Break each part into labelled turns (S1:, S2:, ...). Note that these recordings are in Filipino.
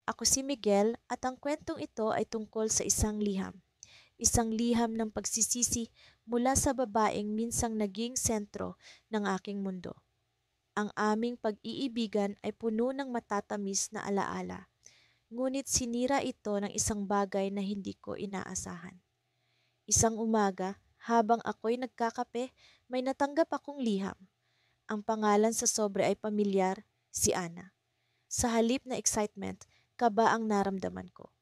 S1: Ako si Miguel at ang kwentong ito ay tungkol sa isang liham. Isang liham ng pagsisisi mula sa babaeng minsang naging sentro ng aking mundo. Ang aming pag-iibigan ay puno ng matatamis na alaala, ngunit sinira ito ng isang bagay na hindi ko inaasahan. Isang umaga, habang ako'y nagkakape, may natanggap akong liham. Ang pangalan sa sobre ay pamilyar, si Ana. Sa halip na excitement, kaba ang naramdaman ko.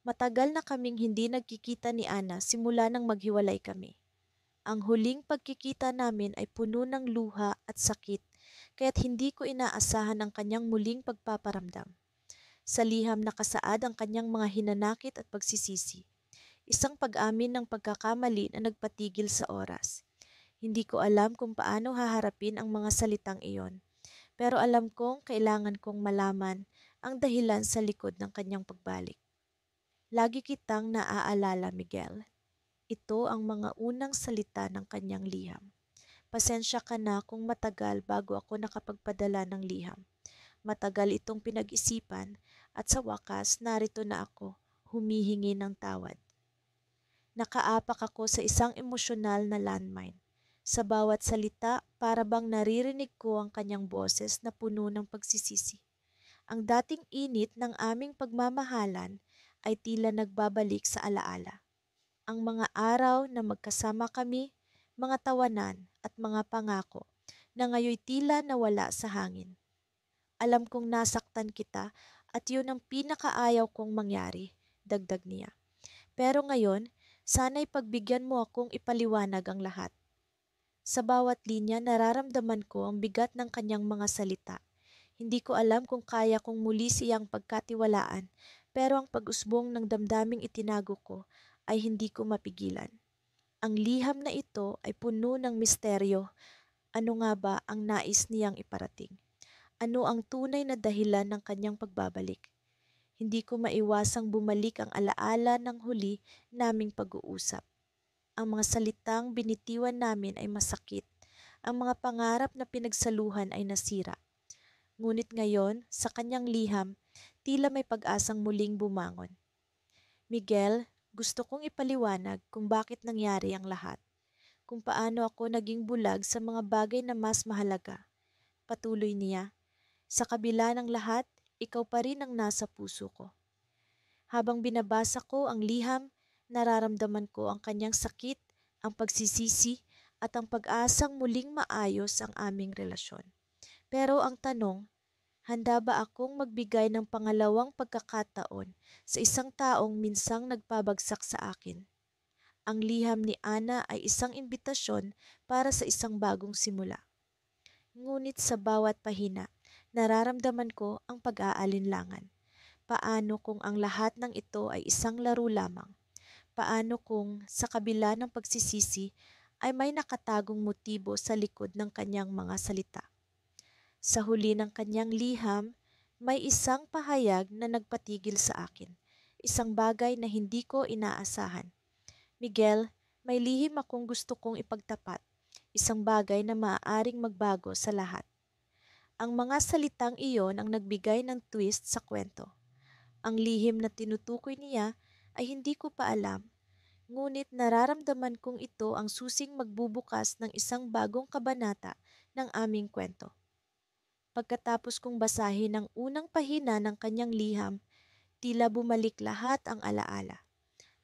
S1: Matagal na kaming hindi nagkikita ni Ana simula nang maghiwalay kami. Ang huling pagkikita namin ay puno ng luha at sakit, kaya't hindi ko inaasahan ang kanyang muling pagpaparamdam. Sa liham nakasaad ang kanyang mga hinanakit at pagsisisi. Isang pag-amin ng pagkakamali na nagpatigil sa oras. Hindi ko alam kung paano haharapin ang mga salitang iyon, pero alam kong kailangan kong malaman ang dahilan sa likod ng kanyang pagbalik. Lagi kitang naaalala, Miguel. Ito ang mga unang salita ng kanyang liham. Pasensya ka na kung matagal bago ako nakapagpadala ng liham. Matagal itong pinag-isipan at sa wakas narito na ako, humihingi ng tawad. Nakaapak ako sa isang emosyonal na landmine. Sa bawat salita, para bang naririnig ko ang kanyang boses na puno ng pagsisisi. Ang dating init ng aming pagmamahalan ay tila nagbabalik sa alaala. Ang mga araw na magkasama kami, mga tawanan at mga pangako na ngayoy tila nawala sa hangin. Alam kong nasaktan kita at yun ang pinakaayaw kong mangyari, dagdag niya. Pero ngayon, sana'y pagbigyan mo akong ipaliwanag ang lahat. Sa bawat linya nararamdaman ko ang bigat ng kanyang mga salita. Hindi ko alam kung kaya kong muli siyang pagkatiwalaan, pero ang pag-usbong ng damdaming itinago ko ay hindi ko mapigilan. Ang liham na ito ay puno ng misteryo. Ano nga ba ang nais niyang iparating? Ano ang tunay na dahilan ng kanyang pagbabalik? Hindi ko maiwasang bumalik ang alaala ng huli naming pag-uusap. Ang mga salitang binitiwan namin ay masakit. Ang mga pangarap na pinagsaluhan ay nasira. Ngunit ngayon, sa kanyang liham, tila may pag-asang muling bumangon. Miguel, gusto kong ipaliwanag kung bakit nangyari ang lahat. Kung paano ako naging bulag sa mga bagay na mas mahalaga. Patuloy niya, sa kabila ng lahat, ikaw pa rin ang nasa puso ko. Habang binabasa ko ang liham, nararamdaman ko ang kanyang sakit, ang pagsisisi, at ang pag-asang muling maayos ang aming relasyon. Pero ang tanong, handa ba akong magbigay ng pangalawang pagkakataon sa isang taong minsang nagpabagsak sa akin? Ang liham ni Ana ay isang imbitasyon para sa isang bagong simula. Ngunit sa bawat pahina, nararamdaman ko ang pag-aalinlangan. Paano kung ang lahat ng ito ay isang laro lamang? Paano kung sa kabila ng pagsisisi ay may nakatagong motibo sa likod ng kanyang mga salita? Sa huli ng kanyang liham, may isang pahayag na nagpatigil sa akin. Isang bagay na hindi ko inaasahan. Miguel, may lihim akong gusto kong ipagtapat. Isang bagay na maaaring magbago sa lahat. Ang mga salitang iyon ang nagbigay ng twist sa kwento. Ang lihim na tinutukoy niya ay hindi ko pa alam, ngunit nararamdaman kong ito ang susing magbubukas ng isang bagong kabanata ng aming kwento. Pagkatapos kong basahin ang unang pahina ng kanyang liham, tila bumalik lahat ang alaala.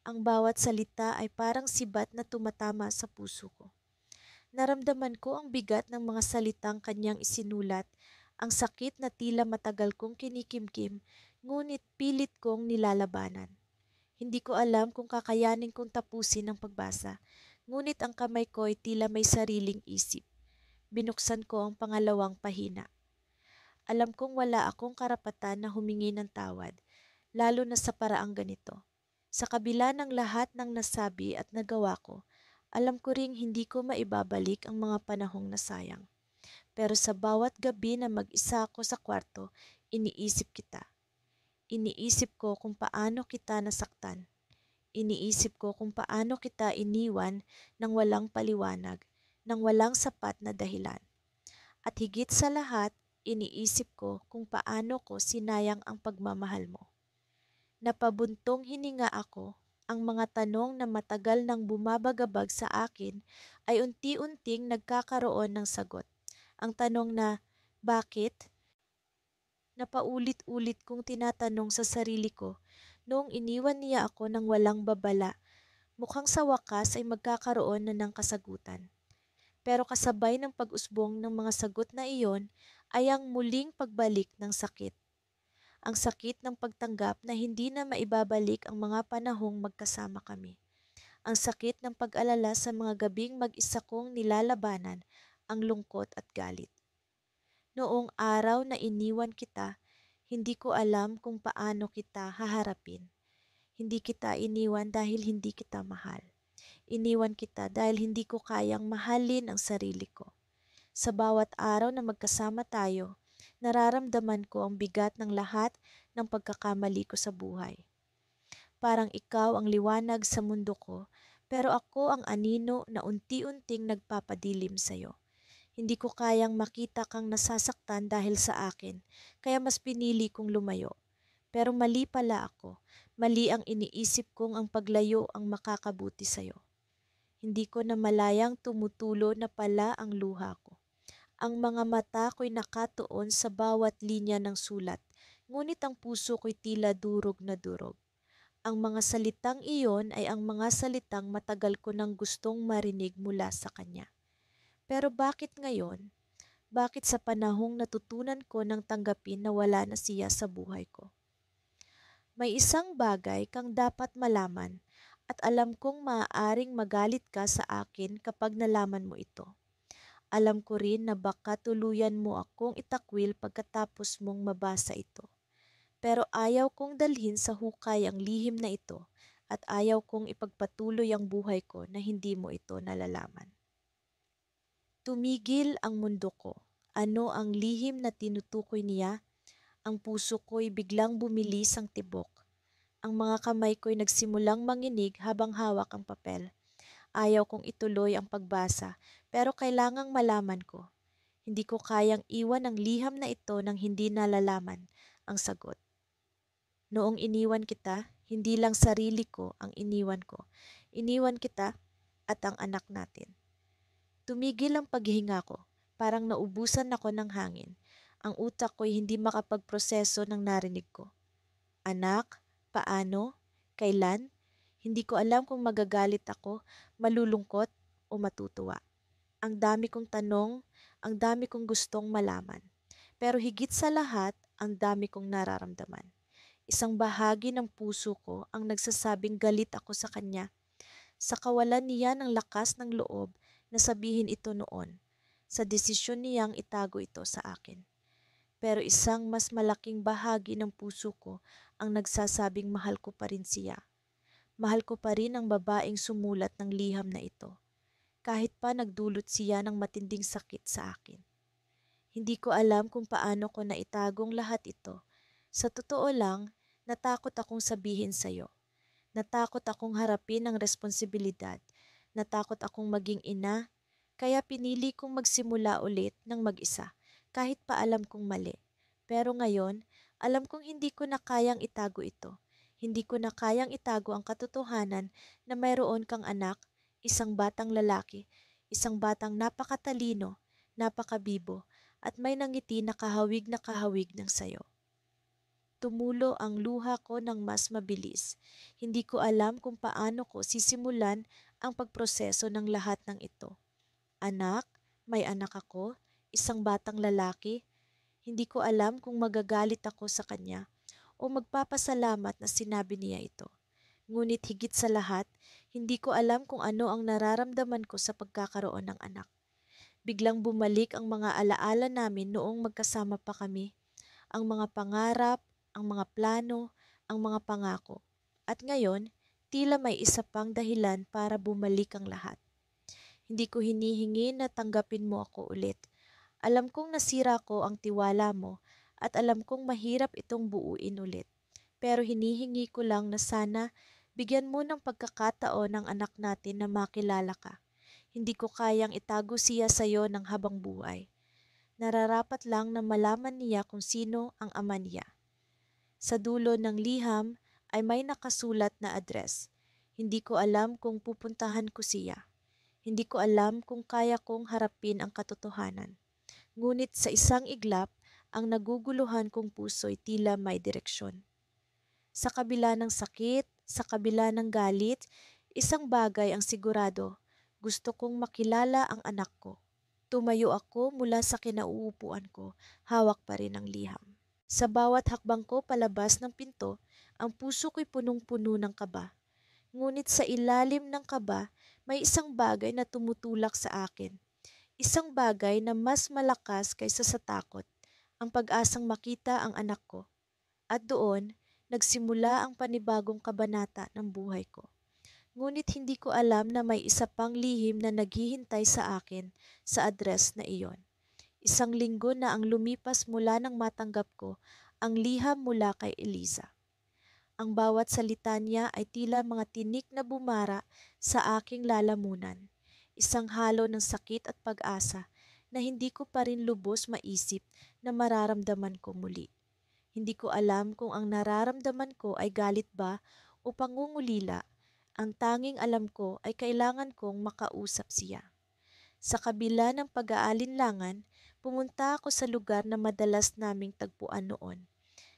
S1: Ang bawat salita ay parang sibat na tumatama sa puso ko. Naramdaman ko ang bigat ng mga salitang kanyang isinulat, ang sakit na tila matagal kong kinikimkim, ngunit pilit kong nilalabanan. Hindi ko alam kung kakayanin kong tapusin ang pagbasa, ngunit ang kamay ko ay tila may sariling isip. Binuksan ko ang pangalawang pahina. Alam kong wala akong karapatan na humingi ng tawad, lalo na sa paraang ganito. Sa kabila ng lahat ng nasabi at nagawa ko, alam ko ring hindi ko maibabalik ang mga panahong nasayang. Pero sa bawat gabi na mag-isa ako sa kwarto, iniisip kita. Iniisip ko kung paano kita nasaktan. Iniisip ko kung paano kita iniwan ng walang paliwanag, ng walang sapat na dahilan. At higit sa lahat, iniisip ko kung paano ko sinayang ang pagmamahal mo. Napabuntong hininga ako. Ang mga tanong na matagal nang bumabagabag sa akin ay unti-unting nagkakaroon ng sagot. Ang tanong na, bakit? Napaulit-ulit kong tinatanong sa sarili ko noong iniwan niya ako ng walang babala. Mukhang sa wakas ay magkakaroon na ng kasagutan. Pero kasabay ng pag-usbong ng mga sagot na iyon ay ang muling pagbalik ng sakit. Ang sakit ng pagtanggap na hindi na maibabalik ang mga panahong magkasama kami. Ang sakit ng pag-alala sa mga gabing mag-isa kong nilalabanan ang lungkot at galit. Noong araw na iniwan kita, hindi ko alam kung paano kita haharapin. Hindi kita iniwan dahil hindi kita mahal. Iniwan kita dahil hindi ko kayang mahalin ang sarili ko. Sa bawat araw na magkasama tayo, nararamdaman ko ang bigat ng lahat ng pagkakamali ko sa buhay. Parang ikaw ang liwanag sa mundo ko, pero ako ang anino na unti-unting nagpapadilim sa'yo. Hindi ko kayang makita kang nasasaktan dahil sa akin, kaya mas pinili kong lumayo. Pero mali pala ako. Mali ang iniisip kong ang paglayo ang makakabuti sa'yo. Hindi ko na malayang tumutulo na pala ang luha ko. Ang mga mata ko'y nakatuon sa bawat linya ng sulat, ngunit ang puso ko'y tila durog na durog. Ang mga salitang iyon ay ang mga salitang matagal ko nang gustong marinig mula sa kanya. Pero bakit ngayon? Bakit sa panahong natutunan ko ng tanggapin na wala na siya sa buhay ko? May isang bagay kang dapat malaman at alam kong maaaring magalit ka sa akin kapag nalaman mo ito. Alam ko rin na baka tuluyan mo akong itakwil pagkatapos mong mabasa ito. Pero ayaw kong dalhin sa hukay ang lihim na ito at ayaw kong ipagpatuloy ang buhay ko na hindi mo ito nalalaman. Tumigil ang mundo ko. Ano ang lihim na tinutukoy niya? Ang puso ko'y biglang bumilis ang tibok. Ang mga kamay ko'y nagsimulang manginig habang hawak ang papel. Ayaw kong ituloy ang pagbasa, pero kailangang malaman ko. Hindi ko kayang iwan ang liham na ito nang hindi nalalaman ang sagot. Noong iniwan kita, hindi lang sarili ko ang iniwan ko. Iniwan kita at ang anak natin. Tumigil ang paghinga ko, parang naubusan ako ng hangin. Ang utak ko'y hindi makapagproseso ng narinig ko. Anak, paano? Kailan? Hindi ko alam kung magagalit ako, malulungkot o matutuwa. Ang dami kong tanong, ang dami kong gustong malaman. Pero higit sa lahat, ang dami kong nararamdaman. Isang bahagi ng puso ko ang nagsasabing galit ako sa kanya. Sa kawalan niya ng lakas ng loob na sabihin ito noon, sa desisyon niyang itago ito sa akin. Pero isang mas malaking bahagi ng puso ko ang nagsasabing mahal ko pa rin siya. Mahal ko pa rin ang babaeng sumulat ng liham na ito, kahit pa nagdulot siya ng matinding sakit sa akin. Hindi ko alam kung paano ko naitagong lahat ito. Sa totoo lang, natakot akong sabihin sa'yo. Natakot akong harapin ang responsibilidad. Natakot akong maging ina, kaya pinili kong magsimula ulit ng mag-isa, kahit pa alam kong mali. Pero ngayon, alam kong hindi ko na kayang itago ito. Hindi ko na kayang itago ang katotohanan na mayroon kang anak, isang batang lalaki, isang batang napakatalino, napakabibo, at may nangiti na kahawig ng sayo. Tumulo ang luha ko ng mas mabilis. Hindi ko alam kung paano ko sisimulan ang pagproseso ng lahat ng ito. Anak, may anak ako, isang batang lalaki. Hindi ko alam kung magagalit ako sa kanya o magpapasalamat na sinabi niya ito. Ngunit higit sa lahat, hindi ko alam kung ano ang nararamdaman ko sa pagkakaroon ng anak. Biglang bumalik ang mga alaala namin noong magkasama pa kami, ang mga pangarap, ang mga plano, ang mga pangako. At ngayon, tila may isa pang dahilan para bumalik ang lahat. Hindi ko hinihingi na tanggapin mo ako ulit. Alam kong nasira ko ang tiwala mo at alam kong mahirap itong buuin ulit. Pero hinihingi ko lang na sana bigyan mo ng pagkakataon ng anak natin na makilala ka. Hindi ko kayang itago siya sa iyo ng habang buhay. Nararapat lang na malaman niya kung sino ang ama niya. Sa dulo ng liham ay may nakasulat na address. Hindi ko alam kung pupuntahan ko siya. Hindi ko alam kung kaya kong harapin ang katotohanan. Ngunit sa isang iglap, ang naguguluhan kong puso'y tila may direksyon. Sa kabila ng sakit, sa kabila ng galit, isang bagay ang sigurado. Gusto kong makilala ang anak ko. Tumayo ako mula sa kinauupuan ko, hawak pa rin ang liham. Sa bawat hakbang ko palabas ng pinto, ang puso ko'y punong-puno ng kaba. Ngunit sa ilalim ng kaba, may isang bagay na tumutulak sa akin. Isang bagay na mas malakas kaysa sa takot, ang pag-asang makita ang anak ko. At doon, nagsimula ang panibagong kabanata ng buhay ko. Ngunit hindi ko alam na may isa pang lihim na naghihintay sa akin sa address na iyon. Isang linggo na ang lumipas mula nang matanggap ko ang liham mula kay Eliza. Ang bawat salita niya ay tila mga tinik na bumara sa aking lalamunan. Isang halo ng sakit at pag-asa na hindi ko pa rin lubos maisip na mararamdaman ko muli. Hindi ko alam kung ang nararamdaman ko ay galit ba o pangungulila. Ang tanging alam ko ay kailangan kong makausap siya. Sa kabila ng pag-aalinlangan, pumunta ako sa lugar na madalas naming tagpuan noon,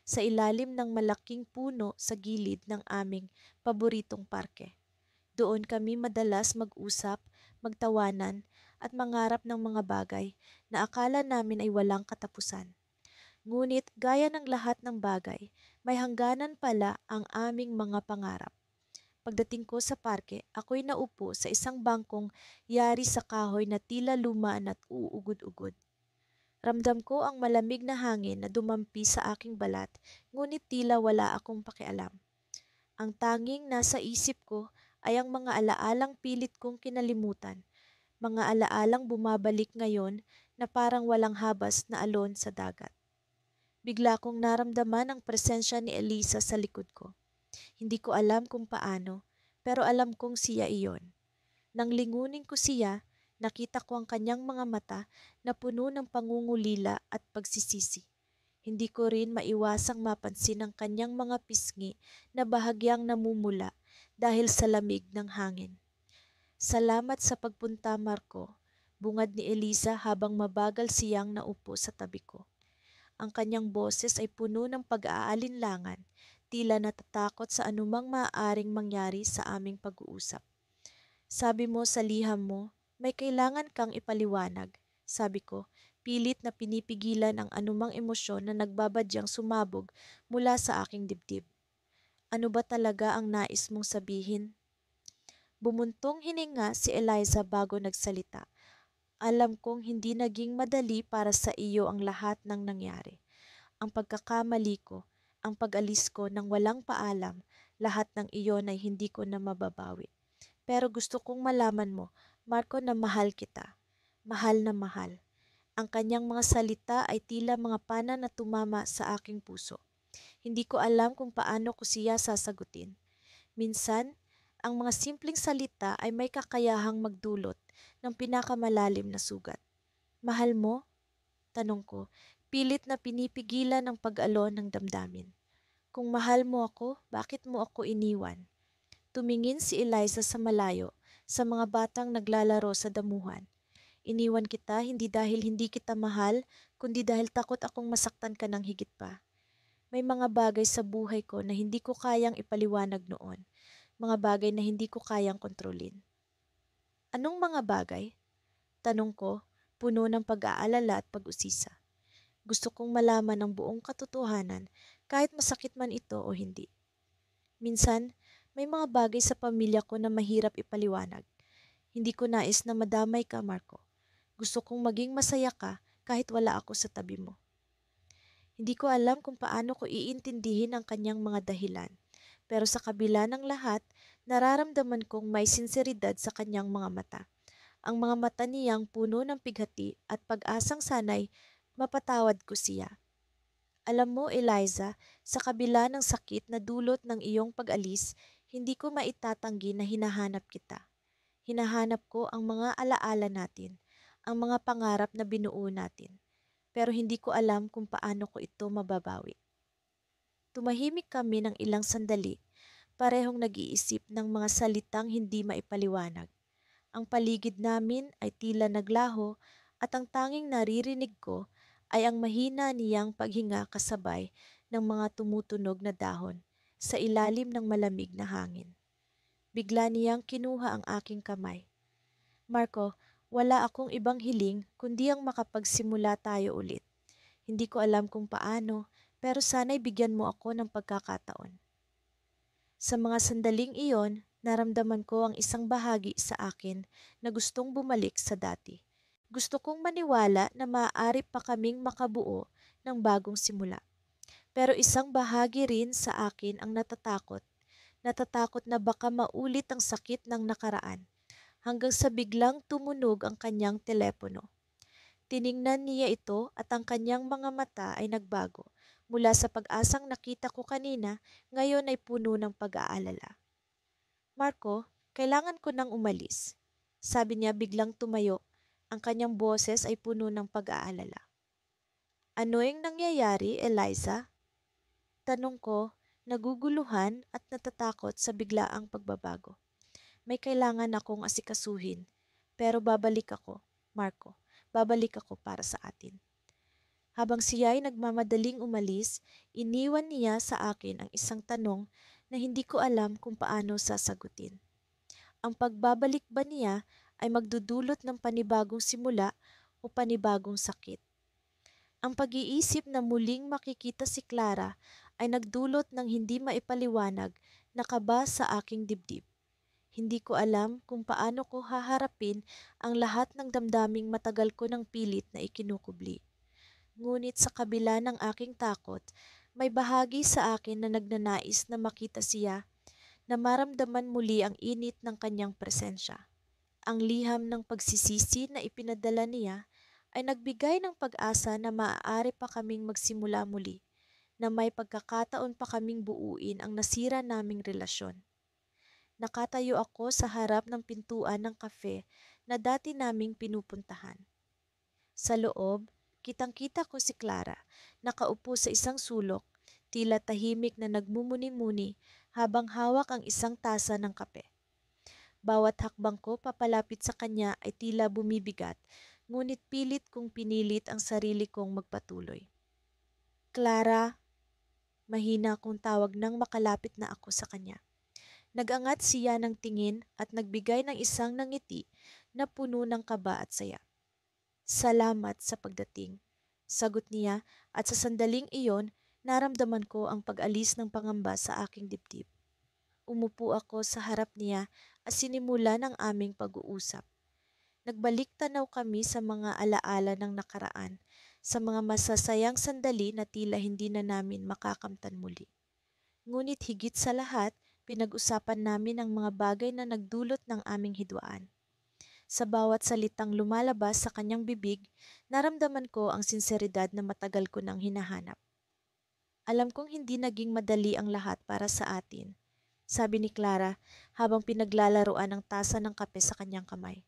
S1: sa ilalim ng malaking puno sa gilid ng aming paboritong parke. Doon kami madalas mag-usap, magtawanan, at mangarap ng mga bagay na akala namin ay walang katapusan. Ngunit gaya ng lahat ng bagay, may hangganan pala ang aming mga pangarap. Pagdating ko sa parke, ako'y naupo sa isang bangkong yari sa kahoy na tila lumaan at uugod-ugod. Ramdam ko ang malamig na hangin na dumampi sa aking balat, ngunit tila wala akong pakialam. Ang tanging nasa isip ko ay ang mga alaalang pilit kong kinalimutan, mga alaalang bumabalik ngayon na parang walang habas na alon sa dagat. Bigla kong naramdaman ang presensya ni Elisa sa likod ko. Hindi ko alam kung paano, pero alam kong siya iyon. Nang lingunin ko siya, nakita ko ang kanyang mga mata na puno ng pangungulila at pagsisisi. Hindi ko rin maiwasang mapansin ang kanyang mga pisngi na bahagyang namumula dahil sa lamig ng hangin. Salamat sa pagpunta, Marco, bungad ni Elisa habang mabagal siyang naupo sa tabi ko. Ang kanyang boses ay puno ng pag-aalinlangan, tila natatakot sa anumang maaaring mangyari sa aming pag-uusap. Sabi mo sa liham mo, may kailangan kang ipaliwanag, sabi ko, pilit na pinipigilan ang anumang emosyon na nagbabadyang sumabog mula sa aking dibdib. Ano ba talaga ang nais mong sabihin? Bumuntong hininga si Eliza bago nagsalita. Alam kong hindi naging madali para sa iyo ang lahat ng nangyari. Ang pagkakamali ko, ang pag-alis ko nang walang paalam, lahat ng iyon ay hindi ko na mababawi. Pero gusto kong malaman mo, Marco, na mahal kita. Mahal na mahal. Ang kanyang mga salita ay tila mga pana na tumama sa aking puso. Hindi ko alam kung paano ko siya sasagutin. Minsan, ang mga simpleng salita ay may kakayahang magdulot ng pinakamalalim na sugat. Mahal mo? Tanong ko, pilit na pinipigilan ang pag-alon ng damdamin. Kung mahal mo ako, bakit mo ako iniwan? Tumingin si Eliza sa malayo, sa mga batang naglalaro sa damuhan. Iniwan kita hindi dahil hindi kita mahal, kundi dahil takot akong masaktan ka ng higit pa. May mga bagay sa buhay ko na hindi ko kayang ipaliwanag noon. Mga bagay na hindi ko kayang kontrolin. Anong mga bagay? Tanong ko, puno ng pag-aalala at pag-usisa. Gusto kong malaman ang buong katotohanan kahit masakit man ito o hindi. Minsan, may mga bagay sa pamilya ko na mahirap ipaliwanag. Hindi ko nais na madamay ka, Marco. Gusto kong maging masaya ka kahit wala ako sa tabi mo. Hindi ko alam kung paano ko iintindihin ang kanyang mga dahilan. Pero sa kabila ng lahat, nararamdaman kong may sinseridad sa kanyang mga mata. Ang mga mata niyang puno ng pighati at pag-asang sanay mapatawad ko siya. Alam mo, Eliza, sa kabila ng sakit na dulot ng iyong pag-alis, hindi ko maitatanggi na hinahanap kita. Hinahanap ko ang mga alaala natin, ang mga pangarap na binuo natin. Pero hindi ko alam kung paano ko ito mababawi. Tumahimik kami ng ilang sandali, parehong nag-iisip ng mga salitang hindi maipaliwanag. Ang paligid namin ay tila naglaho at ang tanging naririnig ko ay ang mahina niyang paghinga kasabay ng mga tumutunog na dahon sa ilalim ng malamig na hangin. Bigla niyang kinuha ang aking kamay. Marco, wala akong ibang hiling kundi ang makapagsimula tayo ulit. Hindi ko alam kung paano, pero sana'y bigyan mo ako ng pagkakataon. Sa mga sandaling iyon, naramdaman ko ang isang bahagi sa akin na gustong bumalik sa dati. Gusto kong maniwala na maaari pa kaming makabuo ng bagong simula. Pero isang bahagi rin sa akin ang natatakot. Natatakot na baka maulit ang sakit ng nakaraan hanggang sa biglang tumunog ang kanyang telepono. Tiningnan niya ito at ang kanyang mga mata ay nagbago. Mula sa pag-asang nakita ko kanina, ngayon ay puno ng pag-aalala. Marco, kailangan ko nang umalis. Sabi niya biglang tumayo. Ang kanyang boses ay puno ng pag-aalala. Ano yung nangyayari, Eliza? Tanong ko, naguguluhan at natatakot sa biglaang pagbabago. May kailangan akong asikasuhin, pero babalik ako, Marco. Babalik ako para sa atin. Habang siya ay nagmamadaling umalis, iniwan niya sa akin ang isang tanong na hindi ko alam kung paano sasagutin. Ang pagbabalik ba niya ay magdudulot ng panibagong simula o panibagong sakit? Ang pag-iisip na muling makikita si Clara ay nagdulot ng hindi maipaliwanag na kaba sa aking dibdib. Hindi ko alam kung paano ko haharapin ang lahat ng damdaming matagal ko ng pilit na ikinukubli. Ngunit sa kabila ng aking takot, may bahagi sa akin na nagnanais na makita siya, na maramdaman muli ang init ng kanyang presensya. Ang liham ng pagsisisi na ipinadala niya ay nagbigay ng pag-asa na maaari pa kaming magsimula muli, na may pagkakataon pa kaming buuin ang nasira naming relasyon. Nakatayo ako sa harap ng pintuan ng kafe na dati naming pinupuntahan. Sa loob, kitang-kita ko si Clara, nakaupo sa isang sulok, tila tahimik na nagmumuni-muni habang hawak ang isang tasa ng kape. Bawat hakbang ko papalapit sa kanya ay tila bumibigat, ngunit pilit kong pinilit ang sarili kong magpatuloy. Clara, mahina kong tawag nang makalapit na ako sa kanya. Nagangat siya ng tingin at nagbigay ng isang ngiti na puno ng kaba at saya. Salamat sa pagdating, sagot niya at sa sandaling iyon, naramdaman ko ang pag-alis ng pangamba sa aking dibdib. Umupo ako sa harap niya at sinimula ng aming pag-uusap. Nagbalik tanaw kami sa mga alaala ng nakaraan, sa mga masasayang sandali na tila hindi na namin makakamtan muli. Ngunit higit sa lahat, pinag-usapan namin ang mga bagay na nagdulot ng aming hidwaan. Sa bawat salitang lumalabas sa kanyang bibig, naramdaman ko ang sinseridad na matagal ko nang hinahanap. Alam kong hindi naging madali ang lahat para sa atin, sabi ni Clara habang pinaglalaroan ang tasa ng kape sa kanyang kamay.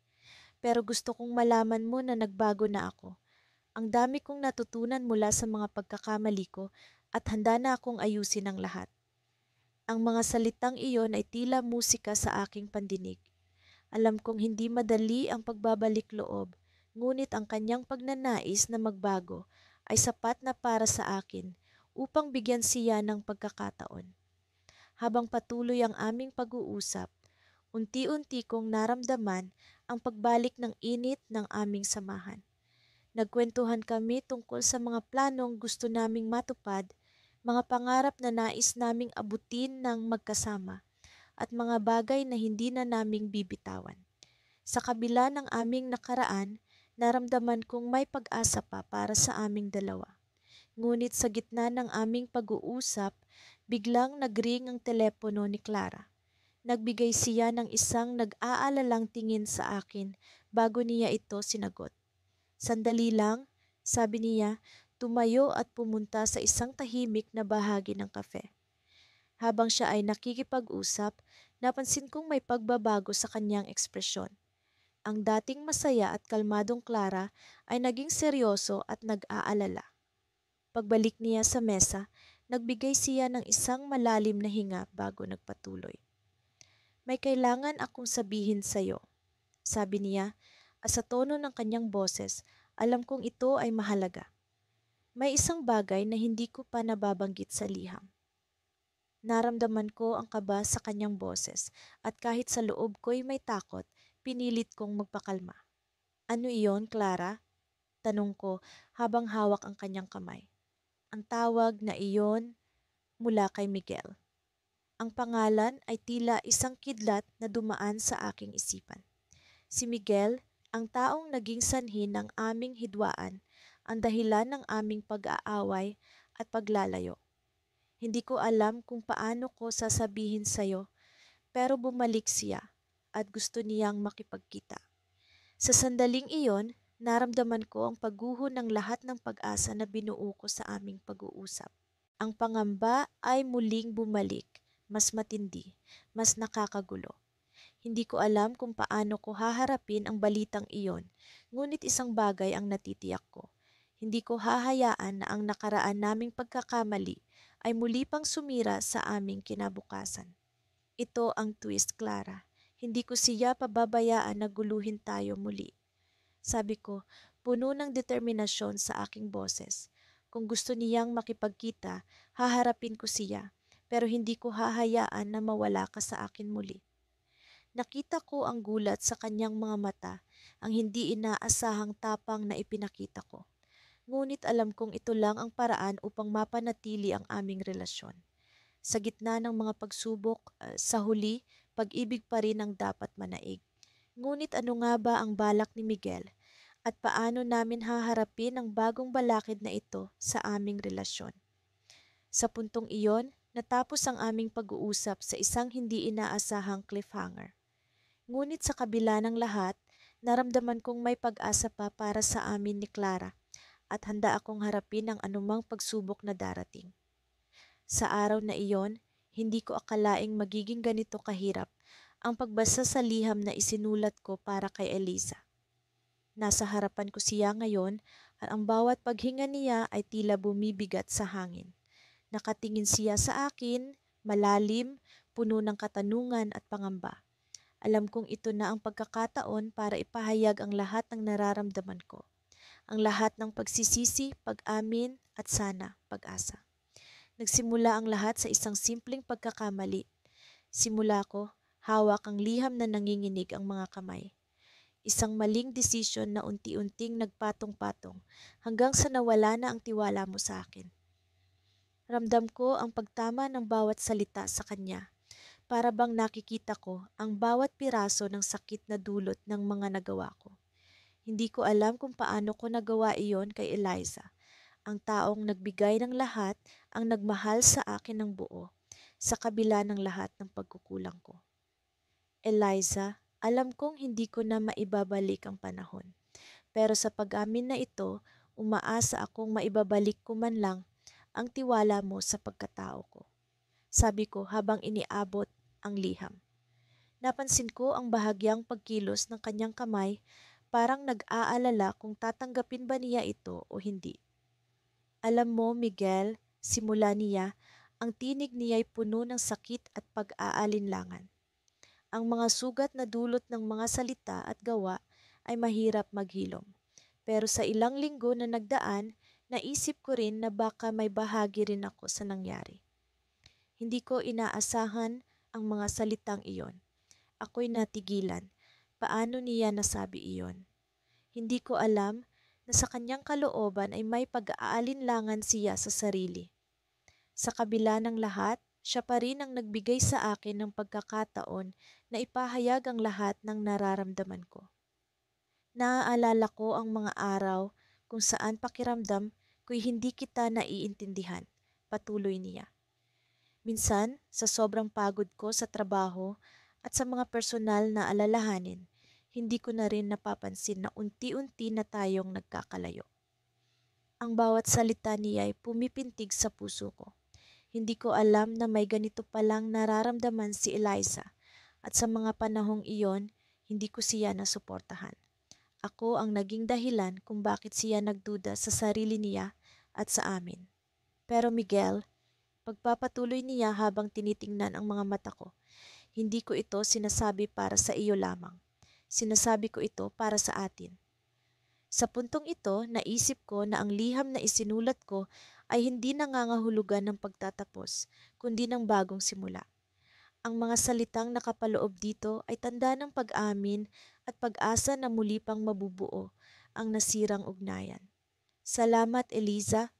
S1: Pero gusto kong malaman mo na nagbago na ako. Ang dami kong natutunan mula sa mga pagkakamali ko at handa na akong ayusin ang lahat. Ang mga salitang iyon ay tila musika sa aking pandinig. Alam kong hindi madali ang pagbabalik loob, ngunit ang kanyang pagnanais na magbago ay sapat na para sa akin upang bigyan siya ng pagkakataon. Habang patuloy ang aming pag-uusap, unti-unti kong naramdaman ang pagbalik ng init ng aming samahan. Nagkwentuhan kami tungkol sa mga planong gusto naming matupad, mga pangarap na nais naming abutin ng magkasama, at mga bagay na hindi na naming bibitawan. Sa kabila ng aming nakaraan, naramdaman kong may pag-asa pa para sa aming dalawa. Ngunit sa gitna ng aming pag-uusap, biglang nagring ang telepono ni Clara. Nagbigay siya ng isang nag-aalalang tingin sa akin bago niya ito sinagot. Sandali lang, sabi niya, tumayo at pumunta sa isang tahimik na bahagi ng kafe. Habang siya ay nakikipag-usap, napansin kong may pagbabago sa kanyang ekspresyon. Ang dating masaya at kalmadong Clara ay naging seryoso at nag-aalala. Pagbalik niya sa mesa, Nagbigay siya ng isang malalim na hinga bago nagpatuloy. May kailangan akong sabihin sa'yo, sabi niya, at sa tono ng kanyang boses, alam kong ito ay mahalaga. May isang bagay na hindi ko pa nababanggit sa liham. Naramdaman ko ang kaba sa kanyang boses at kahit sa loob ko'y may takot, pinilit kong magpakalma. Ano iyon, Clara? Tanong ko habang hawak ang kanyang kamay. Ang tawag na iyon mula kay Miguel. Ang pangalan ay tila isang kidlat na dumaan sa aking isipan. Si Miguel, ang taong naging sanhi ng aming hidwaan, ang dahilan ng aming pag-aaway at paglalayo. Hindi ko alam kung paano ko sasabihin sa'yo, pero bumalik siya at gusto niyang makipagkita. Sa sandaling iyon, naramdaman ko ang pagguho ng lahat ng pag-asa na binuo ko sa aming pag-uusap. Ang pangamba ay muling bumalik, mas matindi, mas nakakagulo. Hindi ko alam kung paano ko haharapin ang balitang iyon, ngunit isang bagay ang natitiyak ko. Hindi ko hahayaan na ang nakaraan naming pagkakamali ay muli pang sumira sa aming kinabukasan. Ito ang twist, Clara. Hindi ko siya pababayaan na guluhin tayo muli. Sabi ko, puno ng determinasyon sa aking boses. Kung gusto niyang makipagkita, haharapin ko siya, pero hindi ko hahayaan na mawala ka sa akin muli. Nakita ko ang gulat sa kanyang mga mata, ang hindi inaasahang tapang na ipinakita ko. Ngunit alam kong ito lang ang paraan upang mapanatili ang aming relasyon. Sa gitna ng mga pagsubok, sa huli, pag-ibig pa rin ang dapat manaig. Ngunit ano nga ba ang balak ni Miguel at paano namin haharapin ang bagong balakid na ito sa aming relasyon? Sa puntong iyon, natapos ang aming pag-uusap sa isang hindi inaasahang cliffhanger. Ngunit sa kabila ng lahat, naramdaman kong may pag-asa pa para sa amin ni Clara at handa akong harapin ang anumang pagsubok na darating. Sa araw na iyon, hindi ko akalaing magiging ganito kahirap ang pagbasa sa liham na isinulat ko para kay Eliza. Nasa harapan ko siya ngayon at ang bawat paghinga niya ay tila bumibigat sa hangin. Nakatingin siya sa akin, malalim, puno ng katanungan at pangamba. Alam kong ito na ang pagkakataon para ipahayag ang lahat ng nararamdaman ko. Ang lahat ng pagsisisi, pag-amin at sana pag-asa. Nagsimula ang lahat sa isang simpleng pagkakamali. Simula ko, hawak ang liham na nanginginig ang mga kamay. Isang maling desisyon na unti-unting nagpatong-patong hanggang sa nawala na ang tiwala mo sa akin. Ramdam ko ang pagtama ng bawat salita sa kanya. Para bang nakikita ko ang bawat piraso ng sakit na dulot ng mga nagawa ko. Hindi ko alam kung paano ko nagawa iyon kay Eliza, ang taong nagbigay ng lahat, ang nagmahal sa akin ng buo, sa kabila ng lahat ng pagkukulang ko. Eliza, alam kong hindi ko na maibabalik ang panahon, pero sa pag-amin na ito, umaasa akong maibabalik ko man lang ang tiwala mo sa pagkatao ko. Sabi ko habang iniabot ang liham. Napansin ko ang bahagyang pagkilos ng kanyang kamay, parang nag-aalala kung tatanggapin ba niya ito o hindi. Alam mo, Miguel, simula niya, ang tinig niya ay puno ng sakit at pag-aalinlangan. Ang mga sugat na dulot ng mga salita at gawa ay mahirap maghilom. Pero sa ilang linggo na nagdaan, naisip ko rin na baka may bahagi rin ako sa nangyari. Hindi ko inaasahan ang mga salitang iyon. Ako'y natigilan. Paano niya nasabi iyon? Hindi ko alam na sa kanyang kalooban ay may pag-aalinlangan siya sa sarili. Sa kabila ng lahat, siya pa rin ang nagbigay sa akin ng pagkakataon na ipahayag ang lahat ng nararamdaman ko. Naaalala ko ang mga araw kung saan pakiramdam ko'y hindi kita naiintindihan, patuloy niya. Minsan, sa sobrang pagod ko sa trabaho at sa mga personal na alalahanin, hindi ko na rin napapansin na unti-unti na tayong nagkakalayo. Ang bawat salita niya ay pumipintig sa puso ko. Hindi ko alam na may ganito palang nararamdaman si Eliza at sa mga panahong iyon, hindi ko siya nasuportahan. Ako ang naging dahilan kung bakit siya nagduda sa sarili niya at sa amin. Pero Miguel, Pagpapatuloy niya habang tinitingnan ang mga mata ko. Hindi ko ito sinasabi para sa iyo lamang. Sinasabi ko ito para sa atin. Sa puntong ito, naisip ko na ang liham na isinulat ko ay hindi nangangahulugan ng pagtatapos, kundi ng bagong simula. Ang mga salitang nakapaloob dito ay tanda ng pag-amin at pag-asa na muli pang mabubuo ang nasirang ugnayan. Salamat, Eliza,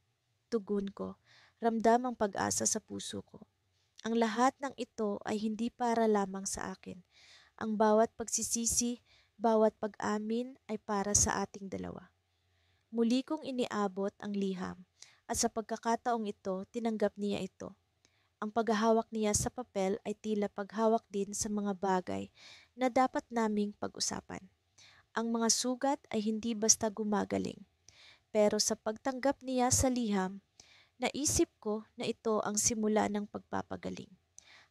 S1: tugon ko. Ramdam ang pag-asa sa puso ko. Ang lahat ng ito ay hindi para lamang sa akin. Ang bawat pagsisisi, bawat pag-amin ay para sa ating dalawa. Muli kong iniabot ang liham at sa pagkakataong ito, tinanggap niya ito. Ang paghahawak niya sa papel ay tila paghawak din sa mga bagay na dapat naming pag-usapan. Ang mga sugat ay hindi basta gumagaling, pero sa pagtanggap niya sa liham, naisip ko na ito ang simula ng pagpapagaling.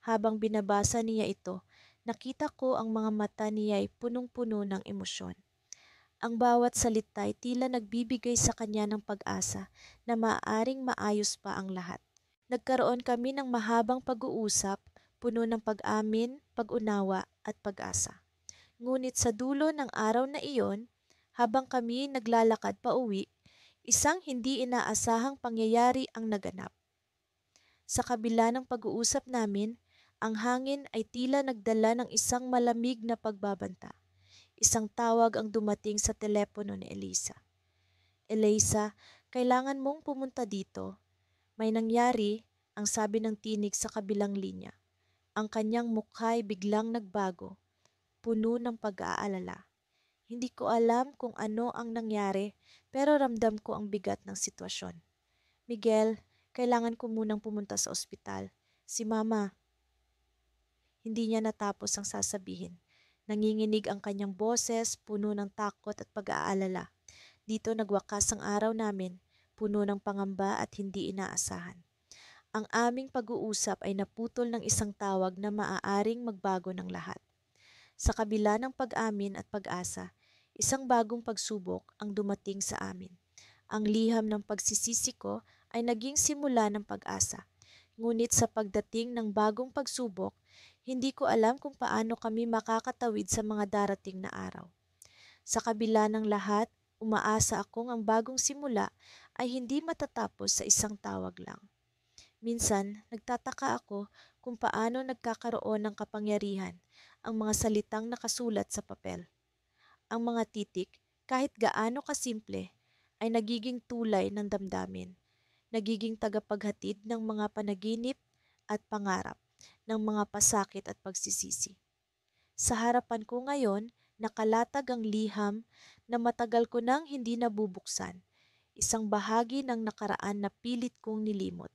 S1: Habang binabasa niya ito, nakita ko ang mga mata niya ay punong-puno ng emosyon. Ang bawat salita ay tila nagbibigay sa kanya ng pag-asa na maaaring maayos pa ang lahat. Nagkaroon kami ng mahabang pag-uusap, puno ng pag-amin, pag-unawa at pag-asa. Ngunit sa dulo ng araw na iyon, habang kami naglalakad pa uwi, isang hindi inaasahang pangyayari ang naganap. Sa kabila ng pag-uusap namin, ang hangin ay tila nagdala ng isang malamig na pagbabanta. Isang tawag ang dumating sa telepono ni Elisa. Elisa, kailangan mong pumunta dito. May nangyari, ang sabi ng tinig sa kabilang linya. Ang kanyang mukha ay biglang nagbago, puno ng pag-aalala. Hindi ko alam kung ano ang nangyari, pero ramdam ko ang bigat ng sitwasyon. Miguel, kailangan ko munang pumunta sa ospital. Si Mama. Hindi niya natapos ang sasabihin. Nanginginig ang kanyang boses, puno ng takot at pag-aalala. Dito nagwakas ang araw namin, puno ng pangamba at hindi inaasahan. Ang aming pag-uusap ay naputol ng isang tawag na maaaring magbago ng lahat. Sa kabila ng pag-amin at pag-asa, isang bagong pagsubok ang dumating sa amin. Ang liham ng pagsisisi ko ay naging simula ng pag-asa. Ngunit sa pagdating ng bagong pagsubok, hindi ko alam kung paano kami makakatawid sa mga darating na araw. Sa kabila ng lahat, umaasa akong ang bagong simula ay hindi matatapos sa isang tawag lang. Minsan, nagtataka ako kung paano nagkakaroon ng kapangyarihan ang mga salitang nakasulat sa papel. Ang mga titik, kahit gaano kasimple, ay nagiging tulay ng damdamin, nagiging tagapaghatid ng mga panaginip at pangarap, ng mga pasakit at pagsisisi. Sa harapan ko ngayon, nakalatag ang liham na matagal ko nang hindi nabubuksan, isang bahagi ng nakaraan na pilit kong nilimot.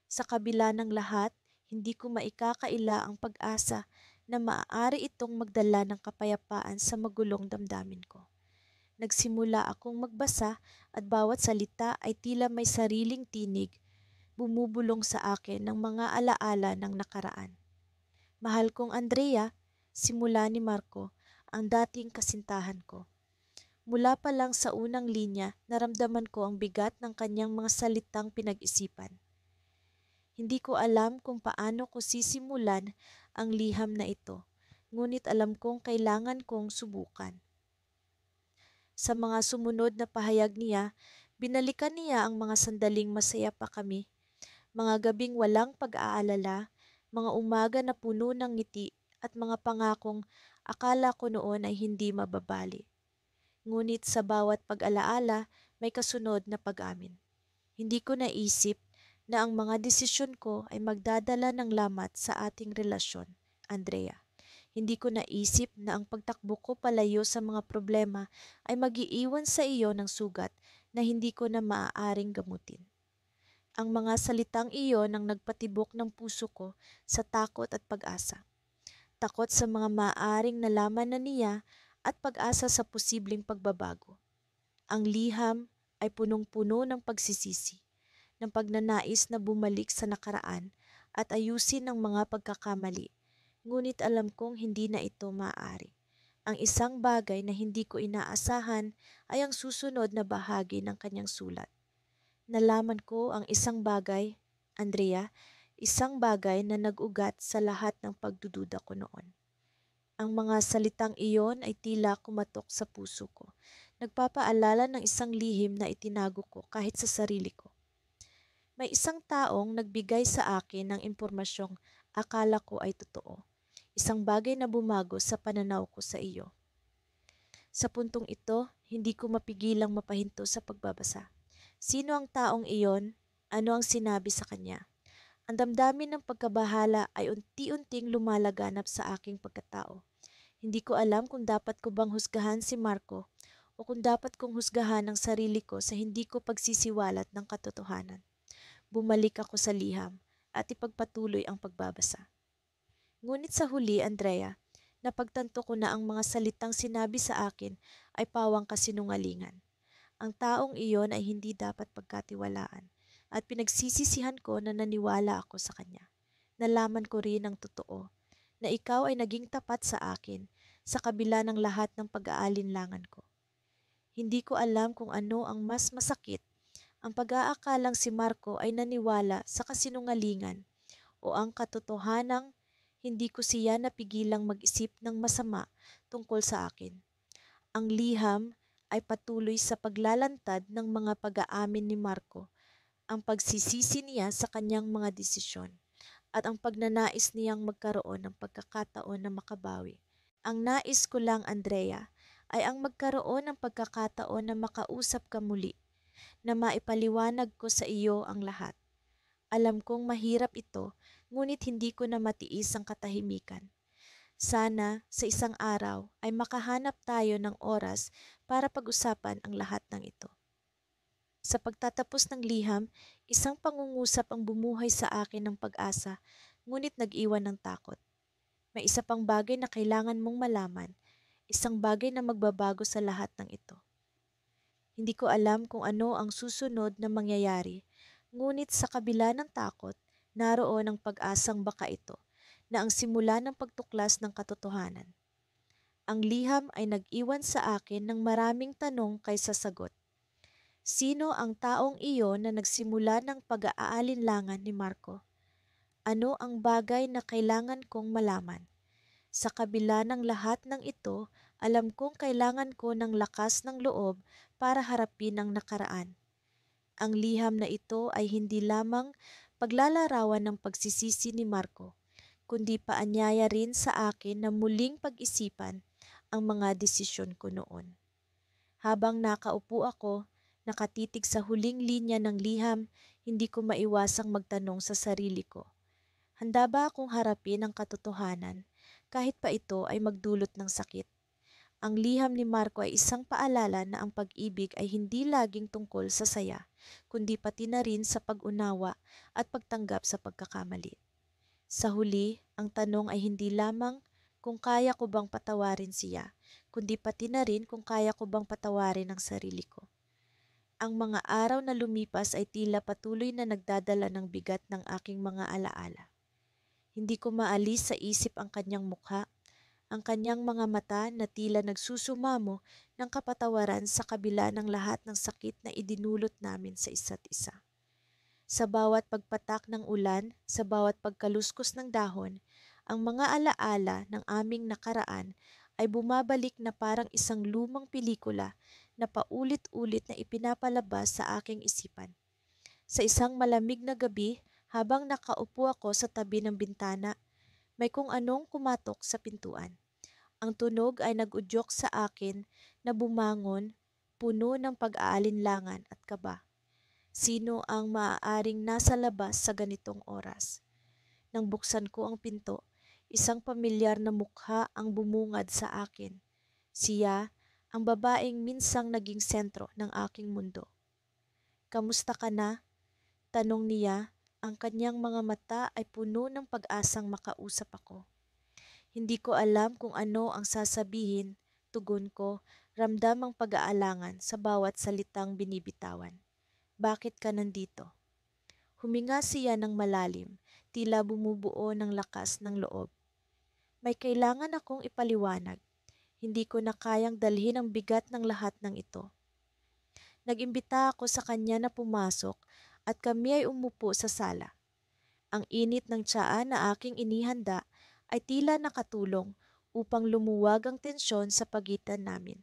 S1: Sa kabila ng lahat, hindi ko maikakaila ang pag-asa na maaari itong magdala ng kapayapaan sa magulong damdamin ko. Nagsimula akong magbasa at bawat salita ay tila may sariling tinig, bumubulong sa akin ng mga alaala ng nakaraan. Mahal kong Andrea, simula ni Marco, ang dating kasintahan ko. Mula pa lang sa unang linya, naramdaman ko ang bigat ng kanyang mga salitang pinag-isipan. Hindi ko alam kung paano ko sisimulan ang liham na ito, ngunit alam kong kailangan kong subukan. Sa mga sumunod na pahayag niya, binalikan niya ang mga sandaling masaya pa kami, mga gabing walang pag-aalala, mga umaga na puno ng ngiti at mga pangakong akala ko noon ay hindi mababali. Ngunit sa bawat pag-alaala, may kasunod na pag-amin. Hindi ko naisip na ang mga desisyon ko ay magdadala ng lamat sa ating relasyon, Andrea. Hindi ko naisip na ang pagtakbo ko palayo sa mga problema ay mag-iiwan sa iyo ng sugat na hindi ko na maaaring gamutin. Ang mga salitang iyon ang nagpatibok ng puso ko sa takot at pag-asa. Takot sa mga maaaring nalaman na niya at pag-asa sa posibleng pagbabago. Ang liham ay punong-puno ng pagsisisi, ng pagnanais na bumalik sa nakaraan at ayusin ang mga pagkakamali. Ngunit alam kong hindi na ito maaari. Ang isang bagay na hindi ko inaasahan ay ang susunod na bahagi ng kanyang sulat. Nalaman ko ang isang bagay Andrea, isang bagay na nag-ugat sa lahat ng pagdududa ko noon. Ang mga salitang iyon ay tila kumatok sa puso ko. Nagpapaalala ng isang lihim na itinago ko kahit sa sarili ko. May isang taong nagbigay sa akin ng impormasyong akala ko ay totoo. Isang bagay na bumago sa pananaw ko sa iyo. Sa puntong ito, hindi ko mapigilang mapahinto sa pagbabasa. Sino ang taong iyon? Ano ang sinabi sa kanya? Ang damdamin ng pagkabahala ay unti-unting lumalaganap sa aking pagkatao. Hindi ko alam kung dapat ko bang husgahan si Marco o kung dapat kong husgahan ang sarili ko sa hindi ko pagsisiwalat ng katotohanan. Bumalik ako sa liham at ipagpatuloy ang pagbabasa. Ngunit sa huli, Andrea, napagtanto ko na ang mga salitang sinabi sa akin ay pawang kasinungalingan. Ang taong iyon ay hindi dapat pagkatiwalaan at pinagsisisihan ko na naniwala ako sa kanya. Nalaman ko rin ang totoo na ikaw ay naging tapat sa akin sa kabila ng lahat ng pag-aalinlangan ko. Hindi ko alam kung ano ang mas masakit, ang pag-aakalang si Marco ay naniwala sa kasinungalingan o ang katotohanang hindi ko siya napigilang mag-isip ng masama tungkol sa akin. Ang liham ay patuloy sa paglalantad ng mga pag-aamin ni Marco, ang pagsisisi niya sa kanyang mga desisyon, at ang pagnanais niyang magkaroon ng pagkakataon na makabawi. Ang nais ko lang, Andrea, ay ang magkaroon ng pagkakataon na makausap ka muli, na maipaliwanag ko sa iyo ang lahat. Alam kong mahirap ito, ngunit hindi ko na matiis ang katahimikan. Sana sa isang araw ay makahanap tayo ng oras para pag-usapan ang lahat ng ito. Sa pagtatapos ng liham, isang pangungusap ang bumuhay sa akin ng pag-asa, ngunit nag-iwan ng takot. May isa pang bagay na kailangan mong malaman, isang bagay na magbabago sa lahat ng ito. Hindi ko alam kung ano ang susunod na mangyayari, ngunit sa kabila ng takot, naroon ang pag-asang baka ito, na ang simula ng pagtuklas ng katotohanan. Ang liham ay nag-iwan sa akin ng maraming tanong kaysa sagot. Sino ang taong iyon na nagsimula ng pag-aalinlangan ni Marco? Ano ang bagay na kailangan kong malaman? Sa kabila ng lahat ng ito, alam kong kailangan ko ng lakas ng loob para harapin ang nakaraan. Ang liham na ito ay hindi lamang paglalarawan ng pagsisisi ni Marco, kundi paanyaya rin sa akin na muling pag-isipan ang mga desisyon ko noon. Habang nakaupo ako, nakatitig sa huling linya ng liham, hindi ko maiwasang magtanong sa sarili ko. Handa ba akong harapin ang katotohanan, kahit pa ito ay magdulot ng sakit? Ang liham ni Marco ay isang paalala na ang pag-ibig ay hindi laging tungkol sa saya, kundi pati na rin sa pag-unawa at pagtanggap sa pagkakamali. Sa huli, ang tanong ay hindi lamang kung kaya ko bang patawarin siya, kundi pati na rin kung kaya ko bang patawarin ang sarili ko. Ang mga araw na lumipas ay tila patuloy na nagdadala ng bigat ng aking mga alaala. Hindi ko maalis sa isip ang kanyang mukha, ang kanyang mga mata na tila nagsusumamo ng kapatawaran sa kabila ng lahat ng sakit na idinulot namin sa isa't isa. Sa bawat pagpatak ng ulan, sa bawat pagkaluskos ng dahon, ang mga alaala ng aming nakaraan ay bumabalik na parang isang lumang pelikula na paulit-ulit na ipinapalabas sa aking isipan. Sa isang malamig na gabi, habang nakaupo ako sa tabi ng bintana, may kung anong kumatok sa pintuan. Ang tunog ay nag-udyok sa akin na bumangon, puno ng pag-aalinlangan at kaba. Sino ang maaaring nasa labas sa ganitong oras? Nang buksan ko ang pinto, isang pamilyar na mukha ang bumungad sa akin. Siya, ang babaeng minsang naging sentro ng aking mundo. "Kamusta ka na?" tanong niya. Ang kanyang mga mata ay puno ng pag-asang makausap ako. Hindi ko alam kung ano ang sasabihin, tugon ko, ramdam ang pag-aalangan sa bawat salitang binibitawan. "Bakit ka nandito?" Huminga siya ng malalim, tila bumubuo ng lakas ng loob. "May kailangan akong ipaliwanag. Hindi ko na kayang dalhin ang bigat ng lahat ng ito." Nag-imbita ako sa kanya na pumasok at kami ay umupo sa sala. Ang init ng tsaa na aking inihanda ay tila nakatulong upang lumuwag ang tensyon sa pagitan namin.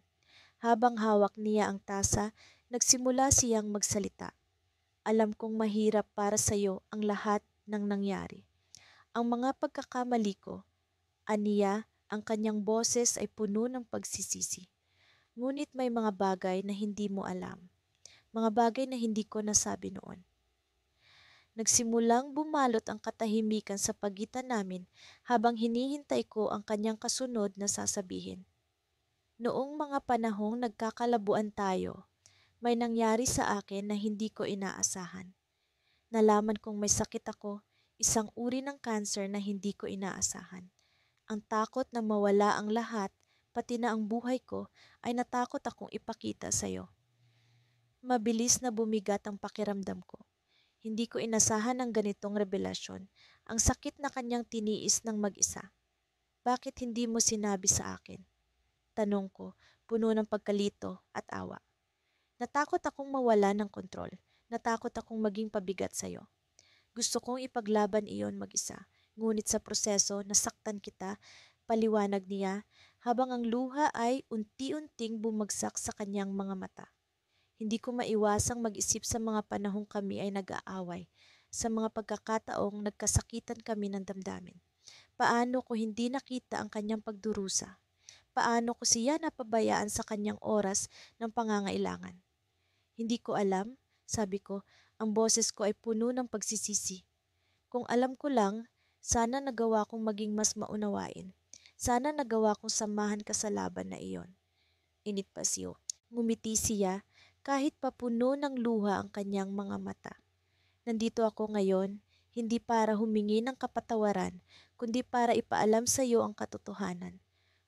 S1: Habang hawak niya ang tasa, nagsimula siyang magsalita. Alam kong mahirap para sa iyo ang lahat ng nangyari. Ang mga pagkakamali ko, aniya, ang kanyang boses ay puno ng pagsisisi. Ngunit may mga bagay na hindi mo alam. Mga bagay na hindi ko nasabi noon. Nagsimulang bumalot ang katahimikan sa pagitan namin habang hinihintay ko ang kanyang kasunod na sasabihin. Noong mga panahong nagkakalabuan tayo, may nangyari sa akin na hindi ko inaasahan. Nalaman kong may sakit ako, isang uri ng cancer na hindi ko inaasahan. Ang takot na mawala ang lahat, pati na ang buhay ko, ay natakot akong ipakita sa iyo. Mabilis na bumigat ang pakiramdam ko. Hindi ko inasahan ang ganitong revelasyon, ang sakit na kanyang tiniis ng mag-isa. Bakit hindi mo sinabi sa akin? Tanong ko, puno ng pagkalito at awa. Natakot akong mawala ng kontrol. Natakot akong maging pabigat sa iyo. Gusto kong ipaglaban iyon mag-isa. Ngunit sa proseso, nasaktan kita, paliwanag niya, habang ang luha ay unti-unting bumagsak sa kanyang mga mata. Hindi ko maiwasang mag-isip sa mga panahong kami ay nag-aaway, sa mga pagkakataong nagkasakitan kami ng damdamin. Paano ko hindi nakita ang kanyang pagdurusa? Paano ko siya napabayaan sa kanyang oras ng pangangailangan? Hindi ko alam, sabi ko, ang boses ko ay puno ng pagsisisi. Kung alam ko lang, sana nagawa kong maging mas maunawain. Sana nagawa kong samahan ka sa laban na iyon. Init pa siyo. Ngumiti siya kahit papuno ng luha ang kanyang mga mata. Nandito ako ngayon, hindi para humingi ng kapatawaran, kundi para ipaalam sa iyo ang katotohanan.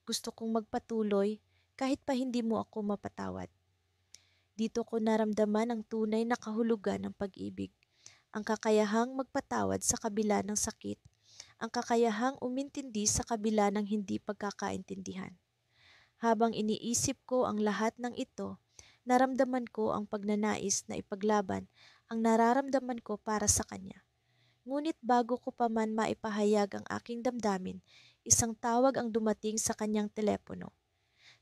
S1: Gusto kong magpatuloy kahit pa hindi mo ako mapatawad. Dito ko naramdaman ang tunay na kahulugan ng pag-ibig. Ang kakayahang magpatawad sa kabila ng sakit. Ang kakayahang umintindi sa kabila ng hindi pagkakaintindihan. Habang iniisip ko ang lahat ng ito, naramdaman ko ang pagnanais na ipaglaban ang nararamdaman ko para sa kanya. Ngunit bago ko pa man maipahayag ang aking damdamin, isang tawag ang dumating sa kanyang telepono.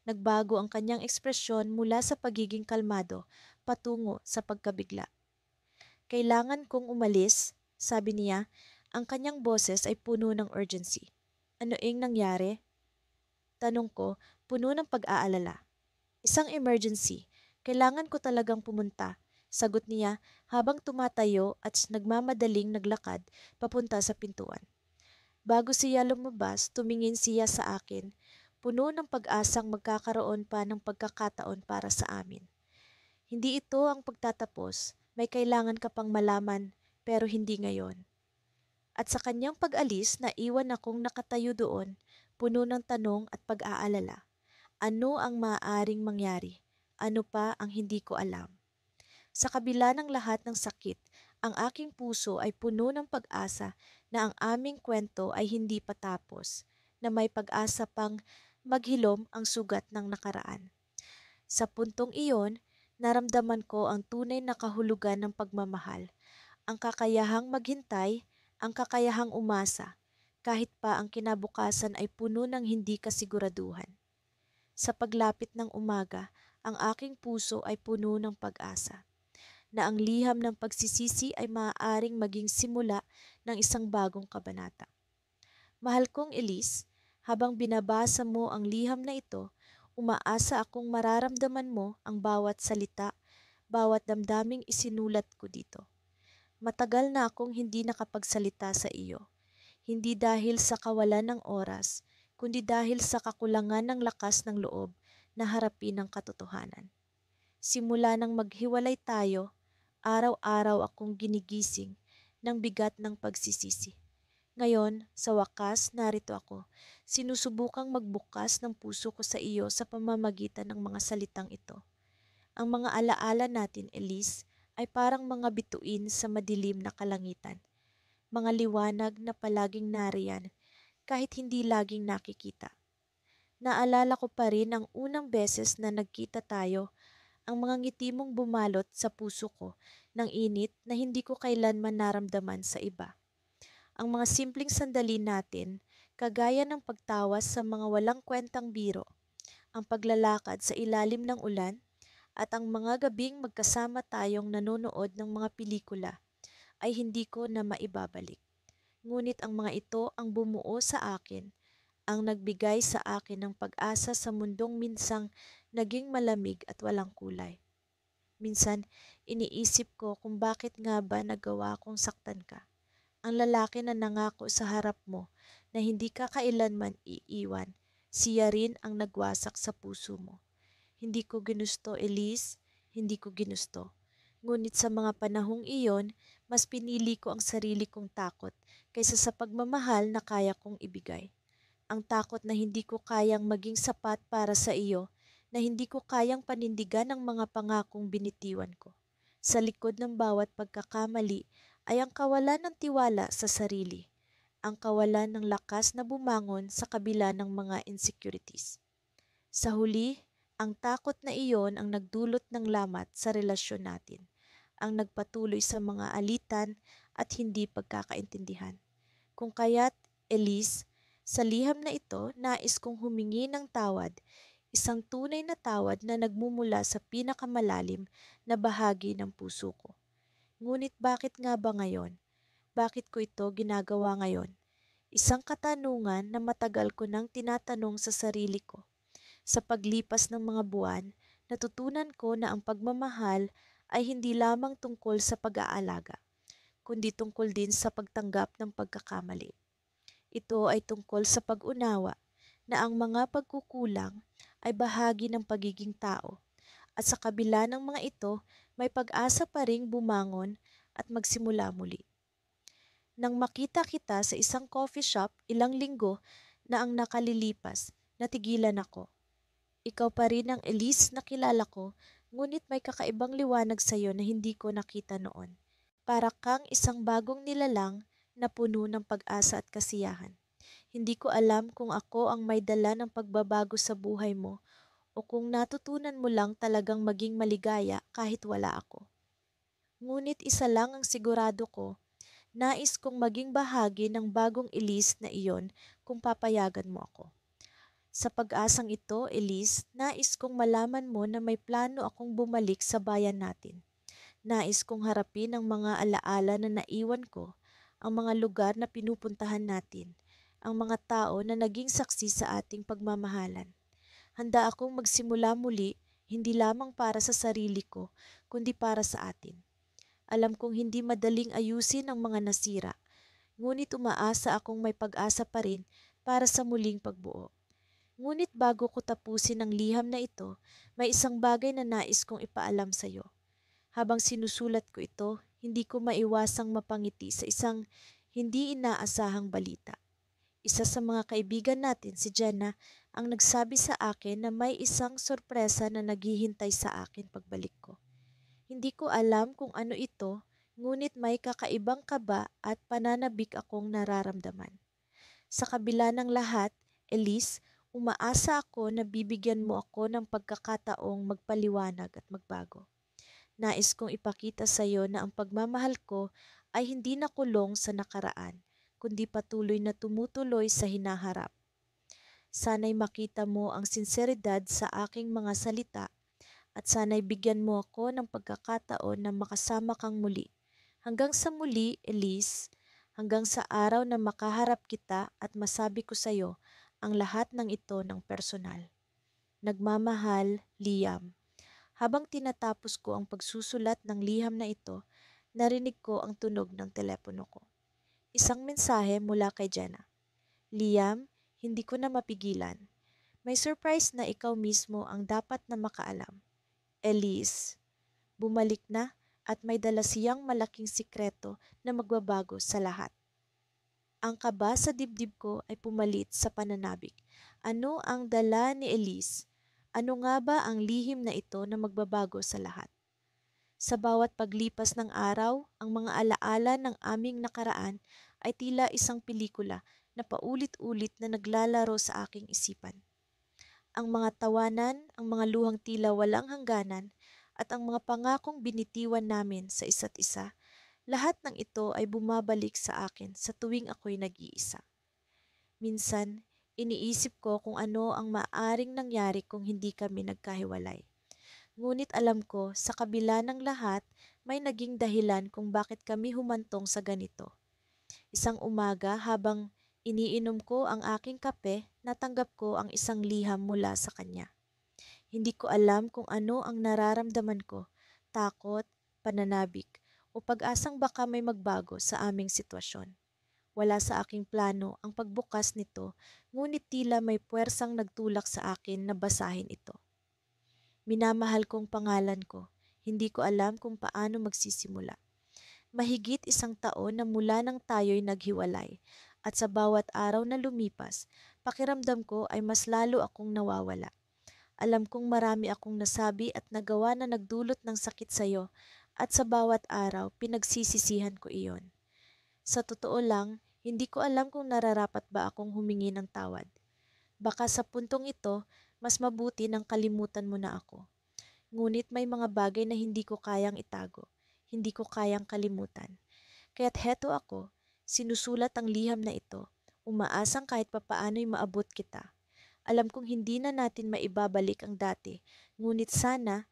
S1: Nagbago ang kanyang ekspresyon mula sa pagiging kalmado patungo sa pagkabigla. Kailangan kong umalis, sabi niya, ang kanyang boses ay puno ng urgency. Ano ing nangyari? Tanong ko, puno ng pag-aalala. Isang emergency. Kailangan ko talagang pumunta. Sagot niya habang tumatayo at nagmamadaling naglakad papunta sa pintuan. Bago siya lumabas, tumingin siya sa akin, puno ng pag-asang magkakaroon pa ng pagkakataon para sa amin. Hindi ito ang pagtatapos, may kailangan ka pang malaman pero hindi ngayon. At sa kanyang pag-alis, naiwan akong nakatayo doon, puno ng tanong at pag-aalala. Ano ang maaaring mangyari? Ano pa ang hindi ko alam? Sa kabila ng lahat ng sakit, ang aking puso ay puno ng pag-asa na ang aming kwento ay hindi patapos, na may pag-asa pang maghilom ang sugat ng nakaraan. Sa puntong iyon, naramdaman ko ang tunay na kahulugan ng pagmamahal, ang kakayahang maghintay, ang kakayahang umasa, kahit pa ang kinabukasan ay puno ng hindi kasiguraduhan. Sa paglapit ng umaga, ang aking puso ay puno ng pag-asa na ang liham ng pagsisisi ay maaaring maging simula ng isang bagong kabanata. Mahal kong Elise, habang binabasa mo ang liham na ito, umaasa akong mararamdaman mo ang bawat salita, bawat damdaming isinulat ko dito. Matagal na akong hindi nakapagsalita sa iyo. Hindi dahil sa kawalan ng oras, kundi dahil sa kakulangan ng lakas ng loob na harapin ang katotohanan. Simula nang maghiwalay tayo, araw-araw akong ginigising ng bigat ng pagsisisi. Ngayon, sa wakas, narito ako. Sinusubukang magbukas ng puso ko sa iyo sa pamamagitan ng mga salitang ito. Ang mga alaala natin, Elise, ay parang mga bituin sa madilim na kalangitan. Mga liwanag na palaging nariyan kahit hindi laging nakikita. Naalala ko pa rin ang unang beses na nagkita tayo, ang mga ngiti mong bumalot sa puso ko ng init na hindi ko kailanman naramdaman sa iba. Ang mga simpleng sandali natin, kagaya ng pagtawas sa mga walang kwentang biro, ang paglalakad sa ilalim ng ulan, at ang mga gabing magkasama tayong nanonood ng mga pelikula, ay hindi ko na maibabalik. Ngunit ang mga ito ang bumuo sa akin, ang nagbigay sa akin ng pag-asa sa mundong minsang naging malamig at walang kulay. Minsan, iniisip ko kung bakit nga ba nagawa kong saktan ka. Ang lalaki na nangako sa harap mo na hindi ka kailanman iiwan, siya rin ang nagwasak sa puso mo. Hindi ko ginusto, Elise, hindi ko ginusto. Ngunit sa mga panahong iyon, mas pinili ko ang sarili kong takot kaysa sa pagmamahal na kaya kong ibigay. Ang takot na hindi ko kayang maging sapat para sa iyo, na hindi ko kayang panindigan ang mga pangakong binitiwan ko. Sa likod ng bawat pagkakamali ay ang kawalan ng tiwala sa sarili, ang kawalan ng lakas na bumangon sa kabila ng mga insecurities. Sa huli, ang takot na iyon ang nagdulot ng lamat sa relasyon natin, ang nagpatuloy sa mga alitan at hindi pagkakaintindihan. Kung kaya't, Elise, sa liham na ito, nais kong humingi ng tawad, isang tunay na tawad na nagmumula sa pinakamalalim na bahagi ng puso ko. Ngunit bakit nga ba ngayon? Bakit ko ito ginagawa ngayon? Isang katanungan na matagal ko nang tinatanong sa sarili ko. Sa paglipas ng mga buwan, natutunan ko na ang pagmamahal ay hindi lamang tungkol sa pag-aalaga, kundi tungkol din sa pagtanggap ng pagkakamali. Ito ay tungkol sa pag-unawa na ang mga pagkukulang ay bahagi ng pagiging tao, at sa kabila ng mga ito, may pag-asa pa ring bumangon at magsimula muli. Nang makita kita sa isang coffee shop ilang linggo na ang nakalilipas, natigilan ako. Ikaw pa rin ang Elise na kilala ko, ngunit may kakaibang liwanag sa iyo na hindi ko nakita noon. Para kang isang bagong nilalang na puno ng pag-asa at kasiyahan. Hindi ko alam kung ako ang may dala ng pagbabago sa buhay mo o kung natutunan mo lang talagang maging maligaya kahit wala ako. Ngunit isa lang ang sigurado ko, nais kong maging bahagi ng bagong Elise na iyon kung papayagan mo ako. Sa pag-asang ito, Elise, nais kong malaman mo na may plano akong bumalik sa bayan natin. Nais kong harapin ang mga alaala na naiwan ko, ang mga lugar na pinupuntahan natin, ang mga tao na naging saksi sa ating pagmamahalan. Handa akong magsimula muli, hindi lamang para sa sarili ko, kundi para sa atin. Alam kong hindi madaling ayusin ang mga nasira, ngunit umaasa akong may pag-asa pa rin para sa muling pagbuo. Ngunit bago ko tapusin ang liham na ito, may isang bagay na nais kong ipaalam sa iyo. Habang sinusulat ko ito, hindi ko maiwasang mapangiti sa isang hindi inaasahang balita. Isa sa mga kaibigan natin, si Jenna, ang nagsabi sa akin na may isang sorpresa na naghihintay sa akin pagbalik ko. Hindi ko alam kung ano ito, ngunit may kakaibang kaba at pananabik akong nararamdaman. Sa kabila ng lahat, Elise, umaasa ako na bibigyan mo ako ng pagkakataong magpaliwanag at magbago. Nais kong ipakita sa iyo na ang pagmamahal ko ay hindi nakulong sa nakaraan, kundi patuloy na tumutuloy sa hinaharap. Sana'y makita mo ang sinseridad sa aking mga salita at sana'y bigyan mo ako ng pagkakataon na makasama kang muli. Hanggang sa muli, Elise, hanggang sa araw na makaharap kita at masabi ko sa iyo ang lahat ng ito ng personal. Nagmamahal, Liam. Habang tinatapos ko ang pagsusulat ng liham na ito, narinig ko ang tunog ng telepono ko. Isang mensahe mula kay Jenna. Liam, hindi ko na mapigilan. May surprise na ikaw mismo ang dapat na makaalam. Elise, bumalik na at may dala siyang malaking sikreto na magbabago sa lahat. Ang kaba sa dibdib ko ay pumalit sa pananabik. Ano ang dala ni Elise? Ano nga ba ang lihim na ito na magbabago sa lahat? Sa bawat paglipas ng araw, ang mga alaala ng aming nakaraan ay tila isang pelikula na paulit-ulit na naglalaro sa aking isipan. Ang mga tawanan, ang mga luhang tila walang hangganan, at ang mga pangakong binitiwan namin sa isa't isa, Lahat ng ito ay bumabalik sa akin sa tuwing ako'y nag-iisa. Minsan, iniisip ko kung ano ang maaring nangyari kung hindi kami nagkahiwalay. Ngunit alam ko, sa kabila ng lahat, may naging dahilan kung bakit kami humantong sa ganito. Isang umaga habang iniinom ko ang aking kape, natanggap ko ang isang liham mula sa kanya. Hindi ko alam kung ano ang nararamdaman ko, takot, pananabik, o pag-asang baka may magbago sa aming sitwasyon. Wala sa aking plano ang pagbukas nito, ngunit tila may puwersang nagtulak sa akin na basahin ito. Minamahal kong pangalan ko, hindi ko alam kung paano magsisimula. Mahigit 1 taon na mula nang tayo'y naghiwalay, at sa bawat araw na lumipas, pakiramdam ko ay mas lalo akong nawawala. Alam kong marami akong nasabi at nagawa na nagdulot ng sakit sa'yo, at sa bawat araw pinagsisisihan ko iyon. Sa totoo lang, hindi ko alam kung nararapat ba akong humingi ng tawad. Baka sa puntong ito, mas mabuti nang kalimutan mo na ako. Ngunit may mga bagay na hindi ko kayang itago, hindi ko kayang kalimutan. Kaya't heto ako, sinusulat ang liham na ito, umaasang kahit papaano'y maabot kita. Alam kong hindi na natin maibabalik ang dati, ngunit sana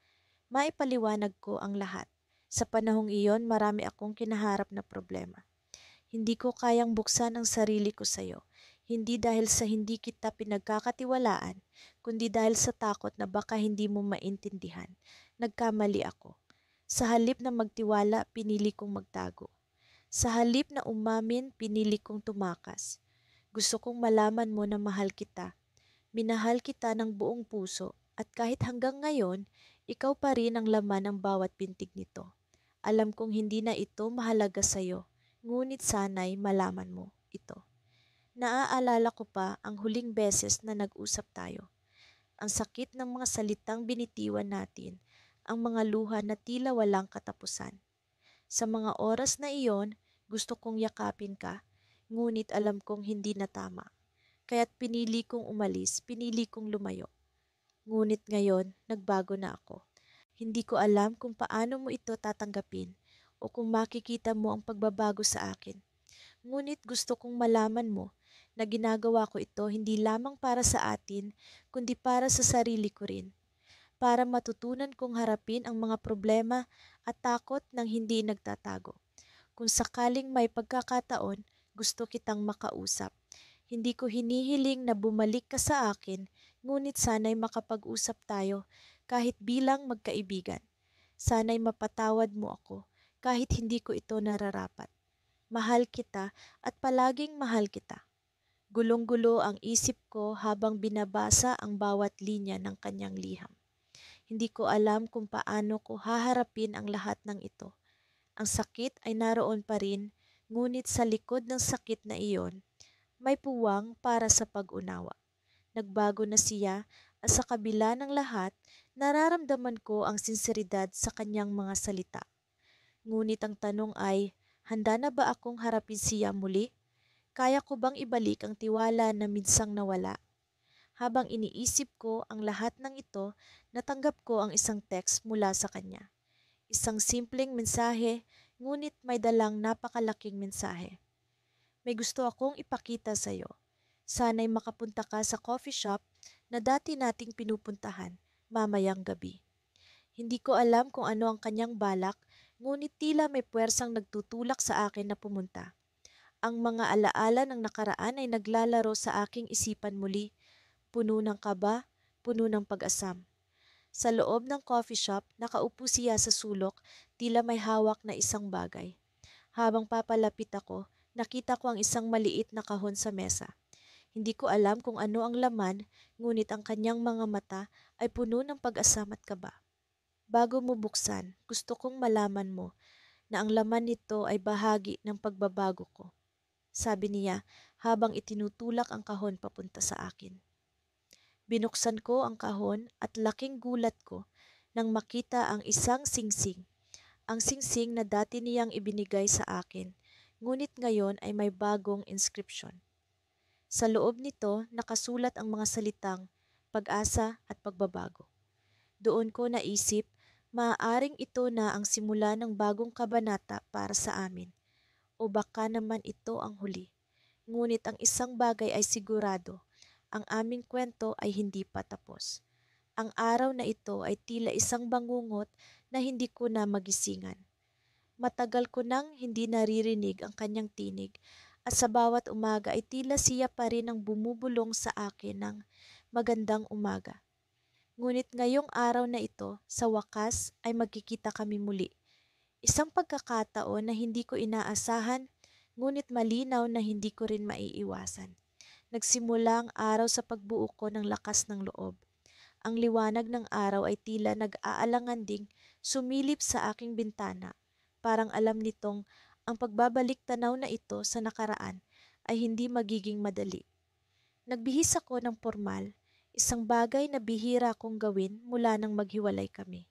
S1: maipaliwanag ko ang lahat. Sa panahong iyon, marami akong kinaharap na problema. Hindi ko kayang buksan ang sarili ko sa iyo, hindi dahil sa hindi kita pinagkakatiwalaan, kundi dahil sa takot na baka hindi mo maintindihan. Nagkamali ako. Sa halip na magtiwala, pinili kong magtago. Sa halip na umamin, pinili kong tumakas. Gusto kong malaman mo na mahal kita. Minahal kita ng buong puso, at kahit hanggang ngayon, ikaw pa rin ang laman ng bawat pintig nito. Alam kong hindi na ito mahalaga sa iyo, ngunit sana'y malaman mo ito. Naaalala ko pa ang huling beses na nag-usap tayo. Ang sakit ng mga salitang binitiwan natin, ang mga luha na tila walang katapusan. Sa mga oras na iyon, gusto kong yakapin ka, ngunit alam kong hindi na tama. Kaya't pinili kong umalis, pinili kong lumayo. Ngunit ngayon, nagbago na ako. Hindi ko alam kung paano mo ito tatanggapin o kung makikita mo ang pagbabago sa akin. Ngunit gusto kong malaman mo na ginagawa ko ito hindi lamang para sa atin, kundi para sa sarili ko rin. Para matutunan kong harapin ang mga problema at takot ng hindi nagtatago. Kung sakaling may pagkakataon, gusto kitang makausap. Hindi ko hinihiling na bumalik ka sa akin, ngunit sana'y makapag-usap tayo kahit bilang magkaibigan. Sana'y mapatawad mo ako kahit hindi ko ito nararapat. Mahal kita at palaging mahal kita. Gulong-gulo ang isip ko habang binabasa ang bawat linya ng kanyang liham. Hindi ko alam kung paano ko haharapin ang lahat ng ito. Ang sakit ay naroon pa rin, ngunit sa likod ng sakit na iyon, may puwang para sa pag-unawa. Nagbago na siya at sa kabila ng lahat, nararamdaman ko ang sinseridad sa kanyang mga salita. Ngunit ang tanong ay, handa na ba akong harapin siya muli? Kaya ko bang ibalik ang tiwala na minsang nawala? Habang iniisip ko ang lahat ng ito, natanggap ko ang isang text mula sa kanya. Isang simpleng mensahe, ngunit may dalang napakalaking mensahe. May gusto akong ipakita sa iyo. Sana'y makapunta ka sa coffee shop na dati nating pinupuntahan mamayang gabi. Hindi ko alam kung ano ang kanyang balak, ngunit tila may puwersang nagtutulak sa akin na pumunta. Ang mga alaala ng nakaraan ay naglalaro sa aking isipan muli, puno ng kaba, puno ng pag-asam. Sa loob ng coffee shop, nakaupo siya sa sulok, tila may hawak na isang bagay. Habang papalapit ako, nakita ko ang isang maliit na kahon sa mesa. Hindi ko alam kung ano ang laman, ngunit ang kanyang mga mata ay puno ng pag-asam at kaba. Bago mo buksan, gusto kong malaman mo na ang laman nito ay bahagi ng pagbabago ko. Sabi niya habang itinutulak ang kahon papunta sa akin. Binuksan ko ang kahon at laking gulat ko nang makita ang isang singsing. Ang singsing na dati niyang ibinigay sa akin, ngunit ngayon ay may bagong inscription. Sa loob nito nakasulat ang mga salitang pag-asa at pagbabago. Doon ko naisip, Maaaring ito na ang simula ng bagong kabanata para sa amin, o baka naman ito ang huli. Ngunit ang isang bagay ay sigurado, ang aming kwento ay hindi pa tapos. Ang araw na ito ay tila isang bangungot na hindi ko na magisingan. Matagal ko nang hindi naririnig ang kanyang tinig at sa bawat umaga ay tila siya pa rin ang bumubulong sa akin ng magandang umaga. Ngunit ngayong araw na ito, sa wakas ay magkikita kami muli. Isang pagkakataon na hindi ko inaasahan, ngunit malinaw na hindi ko rin maiiwasan. Nagsimula ang araw sa pagbuo ko ng lakas ng loob. Ang liwanag ng araw ay tila nag-aalangan ding sumilip sa aking bintana. Parang alam nitong ang pagbabalik tanaw na ito sa nakaraan ay hindi magiging madali. Nagbihis ako ng formal, isang bagay na bihira kong gawin mula nang maghiwalay kami.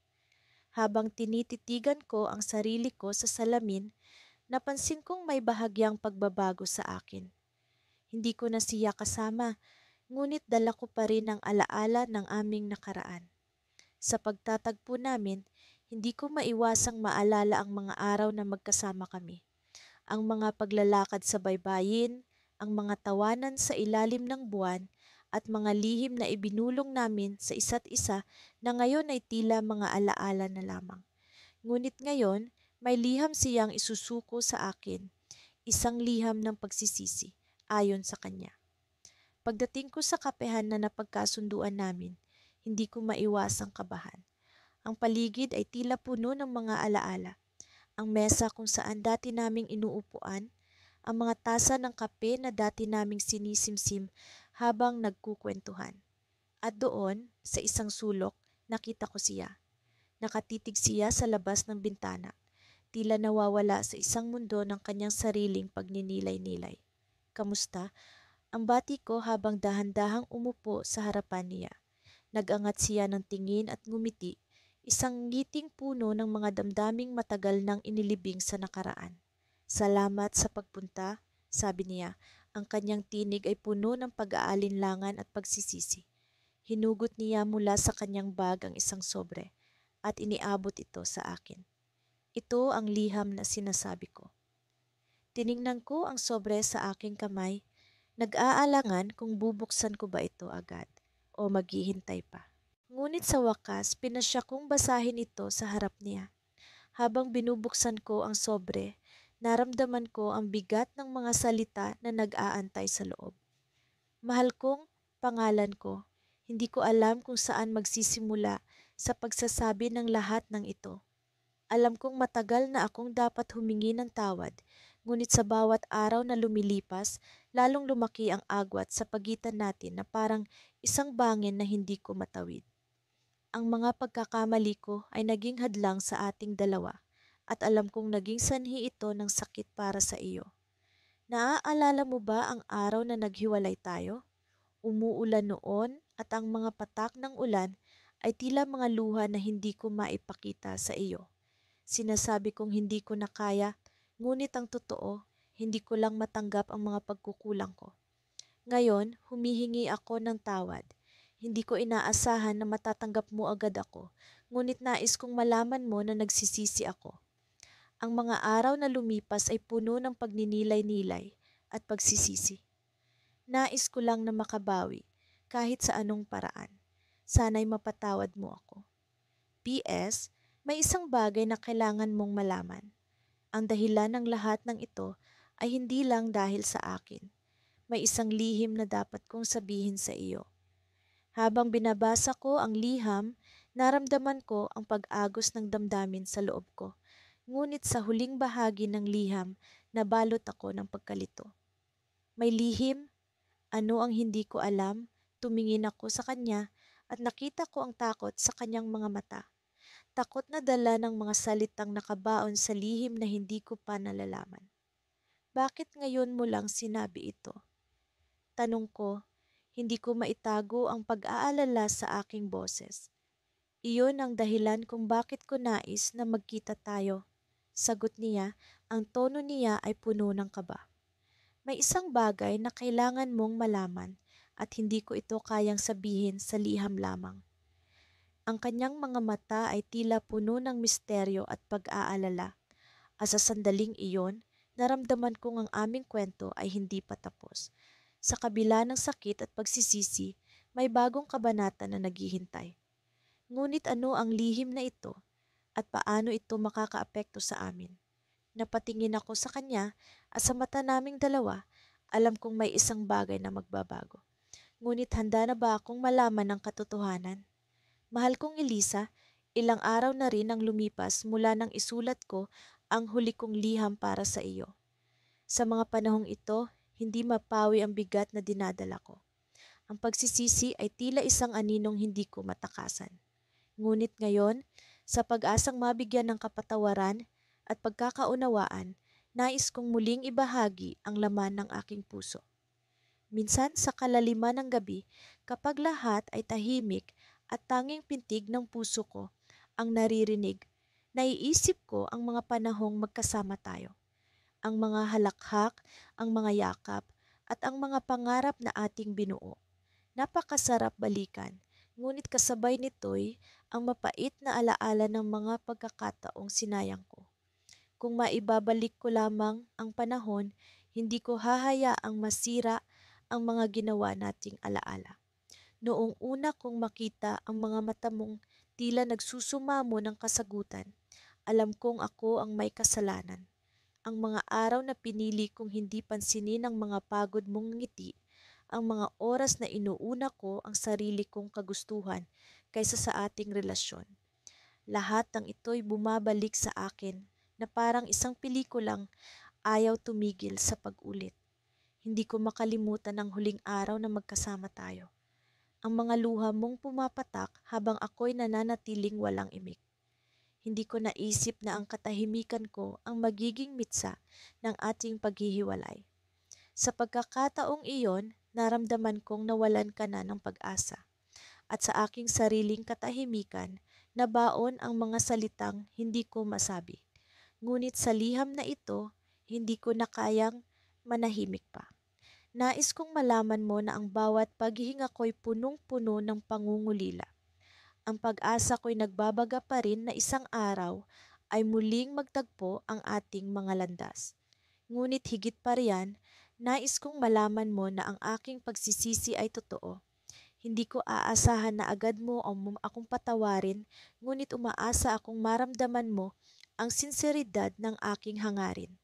S1: Habang tinititigan ko ang sarili ko sa salamin, napansin kong may bahagyang pagbabago sa akin. Hindi ko na siya kasama, ngunit dala ko pa rin ang alaala ng aming nakaraan. Sa pagtatagpo namin, hindi ko maiwasang maalala ang mga araw na magkasama kami. Ang mga paglalakad sa baybayin, ang mga tawanan sa ilalim ng buwan, at mga lihim na ibinulong namin sa isa't isa na ngayon ay tila mga alaala na lamang. Ngunit ngayon, may liham siyang isusuko sa akin, isang liham ng pagsisisi, ayon sa kanya. Pagdating ko sa kapehan na napagkasunduan namin, hindi ko maiwasang kabahan. Ang paligid ay tila puno ng mga alaala. Ang mesa kung saan dati naming inuupuan, ang mga tasa ng kape na dati naming sinisimsim habang nagkukwentuhan. At doon, sa isang sulok, nakita ko siya. Nakatitig siya sa labas ng bintana, tila nawawala sa isang mundo ng kanyang sariling pagninilay-nilay. Kamusta? Ang bati ko habang dahan-dahang umupo sa harapan niya. Nagangat siya ng tingin at ngumiti, isang ngiting puno ng mga damdaming matagal nang inilibing sa nakaraan. Salamat sa pagpunta, sabi niya. Ang kanyang tinig ay puno ng pag-aalinlangan at pagsisisi. Hinugot niya mula sa kanyang bag ang isang sobre at iniabot ito sa akin. Ito ang liham na sinasabi ko. Tiningnan ko ang sobre sa aking kamay. Nag-aalangan kung bubuksan ko ba ito agad o maghihintay pa. Ngunit sa wakas, pinasya kong basahin ito sa harap niya. Habang binubuksan ko ang sobre, naramdaman ko ang bigat ng mga salita na nag-aantay sa loob. Mahal kong, pangalan ko, hindi ko alam kung saan magsisimula sa pagsasabi ng lahat ng ito. Alam kong matagal na akong dapat humingi ng tawad, ngunit sa bawat araw na lumilipas, lalong lumaki ang agwat sa pagitan natin na parang isang bangin na hindi ko matawid. Ang mga pagkakamali ko ay naging hadlang sa ating dalawa at alam kong naging sanhi ito ng sakit para sa iyo. Naaalala mo ba ang araw na naghiwalay tayo? Umuulan noon at ang mga patak ng ulan ay tila mga luha na hindi ko maipakita sa iyo. Sinasabi kong hindi ko na kaya, ngunit ang totoo, hindi ko lang matanggap ang mga pagkukulang ko. Ngayon, humihingi ako ng tawad. Hindi ko inaasahan na matatanggap mo agad ako, ngunit nais kong malaman mo na nagsisisi ako. Ang mga araw na lumipas ay puno ng pagninilay-nilay at pagsisisi. Nais ko lang na makabawi, kahit sa anong paraan. Sana'y mapatawad mo ako. P.S. May isang bagay na kailangan mong malaman. Ang dahilan ng lahat ng ito ay hindi lang dahil sa akin. May isang lihim na dapat kong sabihin sa iyo. Habang binabasa ko ang liham, naramdaman ko ang pag-agos ng damdamin sa loob ko. Ngunit sa huling bahagi ng liham, nabalot ako ng pagkalito. May lihim? Ano ang hindi ko alam? Tumingin ako sa kanya at nakita ko ang takot sa kanyang mga mata. Takot na dala ng mga salitang nakabaon sa lihim na hindi ko pa nalalaman. Bakit ngayon mo lang sinabi ito? Tanong ko, hindi ko maitago ang pag-aalala sa aking boses. Iyon ang dahilan kung bakit ko nais na magkita tayo. Sagot niya, ang tono niya ay puno ng kaba. May isang bagay na kailangan mong malaman at hindi ko ito kayang sabihin sa liham lamang. Ang kanyang mga mata ay tila puno ng misteryo at pag-aalala. At sa sandaling iyon, naramdaman kong ang aming kwento ay hindi pa tapos. Sa kabila ng sakit at pagsisisi, may bagong kabanata na naghihintay. Ngunit ano ang lihim na ito at paano ito makakaapekto sa amin? Napatingin ako sa kanya at sa mata naming dalawa, alam kong may isang bagay na magbabago. Ngunit handa na ba akong malaman ang katotohanan? Mahal kong Elisa, ilang araw na rin ang lumipas mula nang isulat ko ang huli kong liham para sa iyo. Sa mga panahong ito, hindi mapawi ang bigat na dinadala ko. Ang pagsisisi ay tila isang aninong hindi ko matakasan. Ngunit ngayon, sa pag-asang mabigyan ng kapatawaran at pagkakaunawaan, nais kong muling ibahagi ang laman ng aking puso. Minsan sa kalaliman ng gabi, kapag lahat ay tahimik at tanging pintig ng puso ko ang naririnig, naiisip ko ang mga panahong magkasama tayo. Ang mga halakhak, ang mga yakap, at ang mga pangarap na ating binuo. Napakasarap balikan, ngunit kasabay nito'y ang mapait na alaala ng mga pagkakataong sinayang ko. Kung maibabalik ko lamang ang panahon, hindi ko hahayaang masira ang mga ginawa nating alaala. Noong una kong makita ang mga mata mong tila nagsusumamo ng kasagutan, alam kong ako ang may kasalanan. Ang mga araw na pinili kong hindi pansinin ang mga pagod mong ngiti, ang mga oras na inuuna ko ang sarili kong kagustuhan kaysa sa ating relasyon. Lahat ng ito'y bumabalik sa akin na parang isang pelikulang ayaw tumigil sa pag-ulit. Hindi ko makalimutan ang huling araw na magkasama tayo. Ang mga luha mong pumapatak habang ako'y nananatiling walang imik. Hindi ko naisip na ang katahimikan ko ang magiging mitsa ng ating paghihiwalay. Sa pagkakataong iyon, naramdaman kong nawalan ka na ng pag-asa. At sa aking sariling katahimikan, nabaon ang mga salitang hindi ko masabi. Ngunit sa liham na ito, hindi ko na kayang manahimik pa. Nais kong malaman mo na ang bawat paghihinga ko'y punong-puno ng pangungulila. Ang pag-asa ko'y nagbabaga pa rin na isang araw ay muling magtagpo ang ating mga landas. Ngunit higit pa riyan, nais kong malaman mo na ang aking pagsisisi ay totoo. Hindi ko aasahan na agad mo akong patawarin, ngunit umaasa akong maramdaman mo ang sinseridad ng aking hangarin.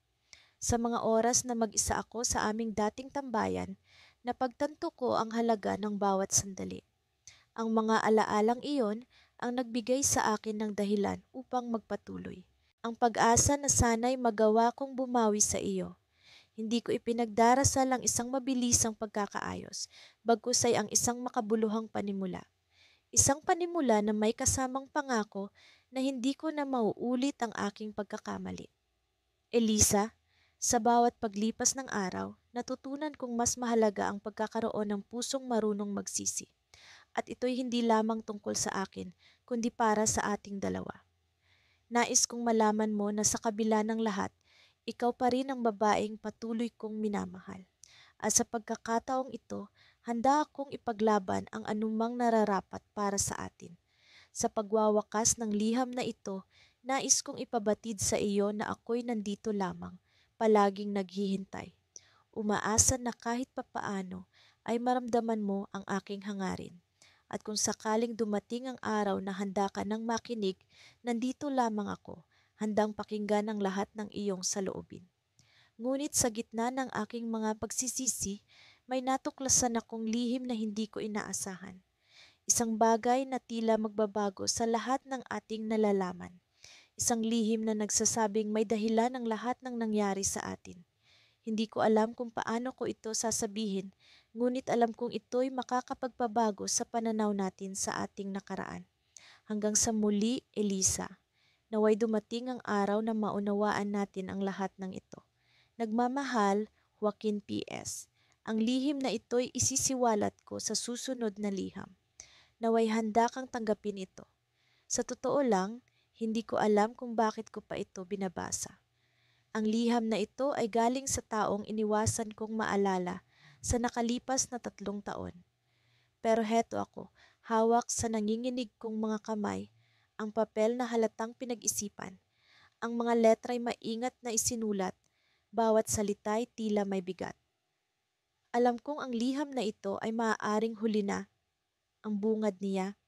S1: Sa mga oras na mag-isa ako sa aming dating tambayan, napagtanto ko ang halaga ng bawat sandali. Ang mga alaalang iyon ang nagbigay sa akin ng dahilan upang magpatuloy. Ang pag-asa na sana'y magawa kong bumawi sa iyo. Hindi ko ipinagdarasal ang isang mabilisang pagkakaayos, bagkus ay ang isang makabuluhang panimula. Isang panimula na may kasamang pangako na hindi ko na mauulit ang aking pagkakamali. Elisa, sa bawat paglipas ng araw, natutunan kong mas mahalaga ang pagkakaroon ng pusong marunong magsisi. At ito'y hindi lamang tungkol sa akin, kundi para sa ating dalawa. Nais kong malaman mo na sa kabila ng lahat, ikaw pa rin ang babaeng patuloy kong minamahal. At sa pagkakataong ito, handa akong ipaglaban ang anumang nararapat para sa atin. Sa pagwawakas ng liham na ito, nais kong ipabatid sa iyo na ako'y nandito lamang, palaging naghihintay. Umaasa na kahit papaano ay maramdaman mo ang aking hangarin. At kung sakaling dumating ang araw na handa ka ng makinig, nandito lamang ako, handang pakinggan ang lahat ng iyong saloobin. Ngunit sa gitna ng aking mga pagsisisi, may natuklasan akong lihim na hindi ko inaasahan. Isang bagay na tila magbabago sa lahat ng ating nalalaman. Isang lihim na nagsasabing may dahilan ang lahat ng nangyari sa atin. Hindi ko alam kung paano ko ito sasabihin, ngunit alam kong ito'y makakapagpabago sa pananaw natin sa ating nakaraan. Hanggang sa muli, Elisa, naway dumating ang araw na maunawaan natin ang lahat ng ito. Nagmamahal, Joaquin P.S. Ang lihim na ito'y isisiwalat ko sa susunod na liham. Naway handa kang tanggapin ito. Sa totoo lang, hindi ko alam kung bakit ko pa ito binabasa. Ang liham na ito ay galing sa taong iniwasan kong maalala sa nakalipas na 3 taon. Pero heto ako, hawak sa nanginginig kong mga kamay, ang papel na halatang pinag-isipan. Ang mga letra'y maingat na isinulat, bawat salita'y tila may bigat. Alam kong ang liham na ito ay maaaring huli na. Ang bungad niya,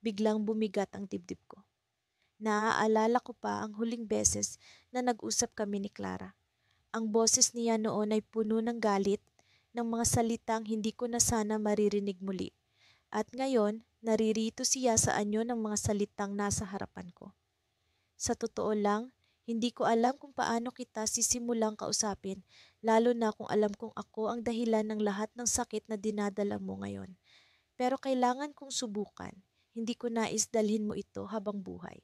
S1: biglang bumigat ang dibdib ko. Naaalala ko pa ang huling beses na nag-usap kami ni Clara. Ang boses niya noon ay puno ng galit, ng mga salitang hindi ko na sana maririnig muli. At ngayon, naririto siya sa anyo ng mga salitang nasa harapan ko. Sa totoo lang, hindi ko alam kung paano kita sisimulang kausapin, lalo na kung alam kong ako ang dahilan ng lahat ng sakit na dinadala mo ngayon. Pero kailangan kong subukan. Hindi ko nais dalhin mo ito habang buhay.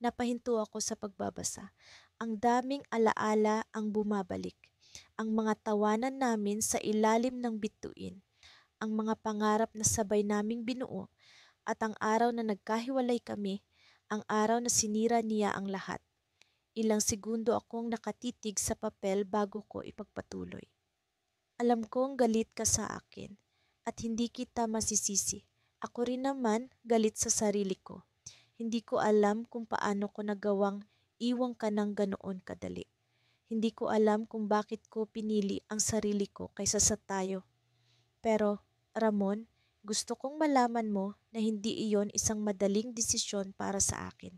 S1: Napahinto ako sa pagbabasa. Ang daming alaala ang bumabalik. Ang mga tawanan namin sa ilalim ng bituin. Ang mga pangarap na sabay naming binuo. At ang araw na nagkahiwalay kami, ang araw na sinira niya ang lahat. Ilang segundo akong nakatitig sa papel bago ko ipagpatuloy. Alam kong galit ka sa akin at hindi kita masisisi. Ako rin naman galit sa sarili ko. Hindi ko alam kung paano ko nagawang iwang ka ng ganoon kadali. Hindi ko alam kung bakit ko pinili ang sarili ko kaysa sa tayo. Pero, Ramon, gusto kong malaman mo na hindi iyon isang madaling desisyon para sa akin.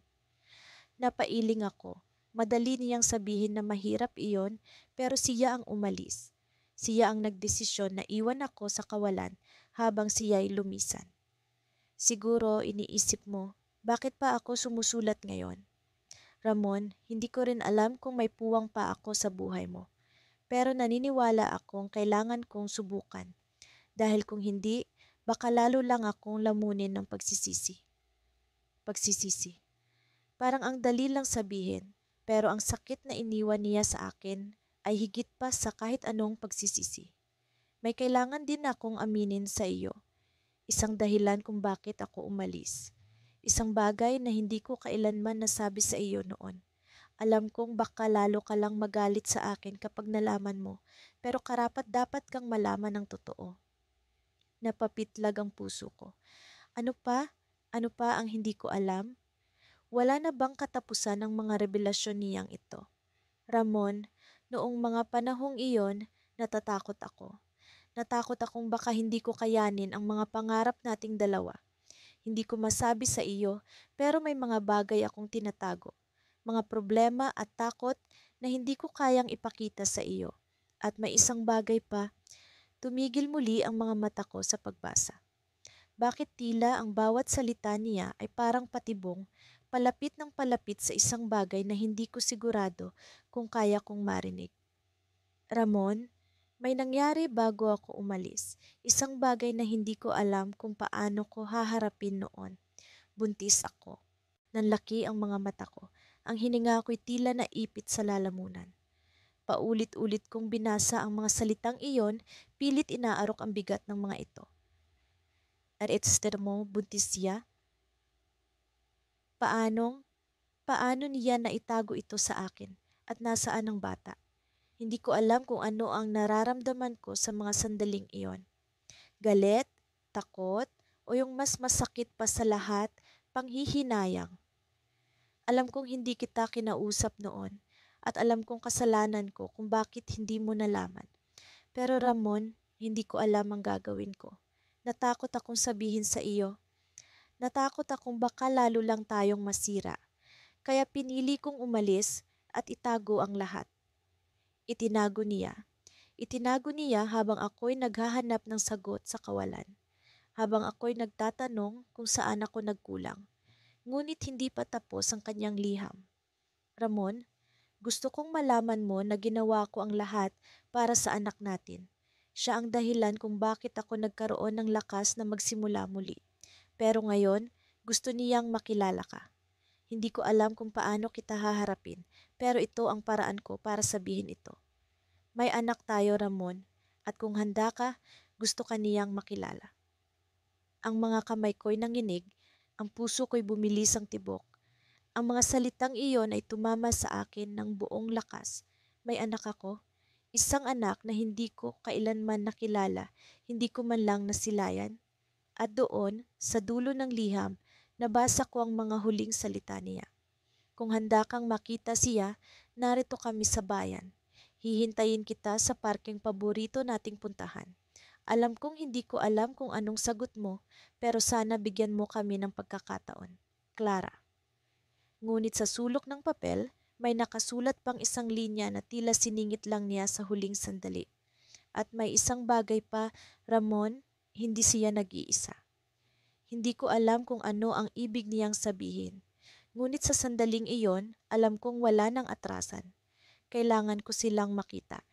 S1: Napailing ako. Madali niyang sabihin na mahirap iyon, pero siya ang umalis. Siya ang nagdesisyon na iwan ako sa kawalan habang siya'y lumisan. Siguro iniisip mo, bakit pa ako sumusulat ngayon? Ramon, hindi ko rin alam kung may puwang pa ako sa buhay mo. Pero naniniwala akong kailangan kong subukan. Dahil kung hindi, baka lalo lang akong lamunin ng pagsisisi. Pagsisisi. Parang ang dali lang sabihin, pero ang sakit na iniwan niya sa akin ay higit pa sa kahit anong pagsisisi. May kailangan din akong aminin sa iyo. Isang dahilan kung bakit ako umalis. Isang bagay na hindi ko kailanman nasabi sa iyo noon. Alam kong baka lalo ka lang magalit sa akin kapag nalaman mo, pero karapat-dapat kang malaman ng totoo. Napapitlag ang puso ko. Ano pa? Ano pa ang hindi ko alam? Wala na bang katapusan ng mga revelasyon niyang ito? Ramon, noong mga panahong iyon, natatakot ako. Natakot akong baka hindi ko kayanin ang mga pangarap nating dalawa. Hindi ko masabi sa iyo, pero may mga bagay akong tinatago. Mga problema at takot na hindi ko kayang ipakita sa iyo. At may isang bagay pa, tumigil muli ang mga mata ko sa pagbasa. Bakit tila ang bawat salita niya ay parang patibong, palapit ng palapit sa isang bagay na hindi ko sigurado kung kaya kong marinig. Ramon, may nangyari bago ako umalis. Isang bagay na hindi ko alam kung paano ko haharapin noon. Buntis ako. Nanlaki ang mga mata ko. Ang hininga ko'y tila naipit sa lalamunan. Paulit-ulit kong binasa ang mga salitang iyon, pilit inaarok ang bigat ng mga ito. At instead mo, buntis siya? Paano niya naitago ito sa akin? At nasaan ang bata? Hindi ko alam kung ano ang nararamdaman ko sa mga sandaling iyon. Galit, takot, o yung mas masakit pa sa lahat, panghihinayang. Alam kong hindi kita kinausap noon at alam kong kasalanan ko kung bakit hindi mo nalaman. Pero Ramon, hindi ko alam ang gagawin ko. Natakot akong sabihin sa iyo. Natakot akong baka lalo lang tayong masira. Kaya pinili kong umalis at itago ang lahat. Itinago niya. Itinago niya habang ako'y naghahanap ng sagot sa kawalan. Habang ako'y nagtatanong kung saan ako nagkulang. Ngunit hindi pa tapos ang kanyang liham. Ramon, gusto kong malaman mo na ginawa ko ang lahat para sa anak natin. Siya ang dahilan kung bakit ako nagkaroon ng lakas na magsimula muli. Pero ngayon, gusto niyang makilala ka. Hindi ko alam kung paano kita haharapin, pero ito ang paraan ko para sabihin ito. May anak tayo, Ramon, at kung handa ka, gusto ka niyang makilala. Ang mga kamay ko'y nanginig, ang puso ko'y bumilis ang tibok. Ang mga salitang iyon ay tumama sa akin ng buong lakas. May anak ako, isang anak na hindi ko kailanman nakilala, hindi ko man lang nasilayan. At doon, sa dulo ng liham, nabasa ko ang mga huling salita niya. Kung handa kang makita siya, narito kami sa bayan. Hihintayin kita sa parking paborito nating puntahan. Alam kong hindi ko alam kung anong sagot mo, pero sana bigyan mo kami ng pagkakataon. Clara. Ngunit sa sulok ng papel, may nakasulat pang isang linya na tila siningit lang niya sa huling sandali. At may isang bagay pa, Ramon, hindi siya nag-iisa. Hindi ko alam kung ano ang ibig niyang sabihin. Ngunit sa sandaling iyon, alam kong wala nang atrasan. Kailangan ko silang makita.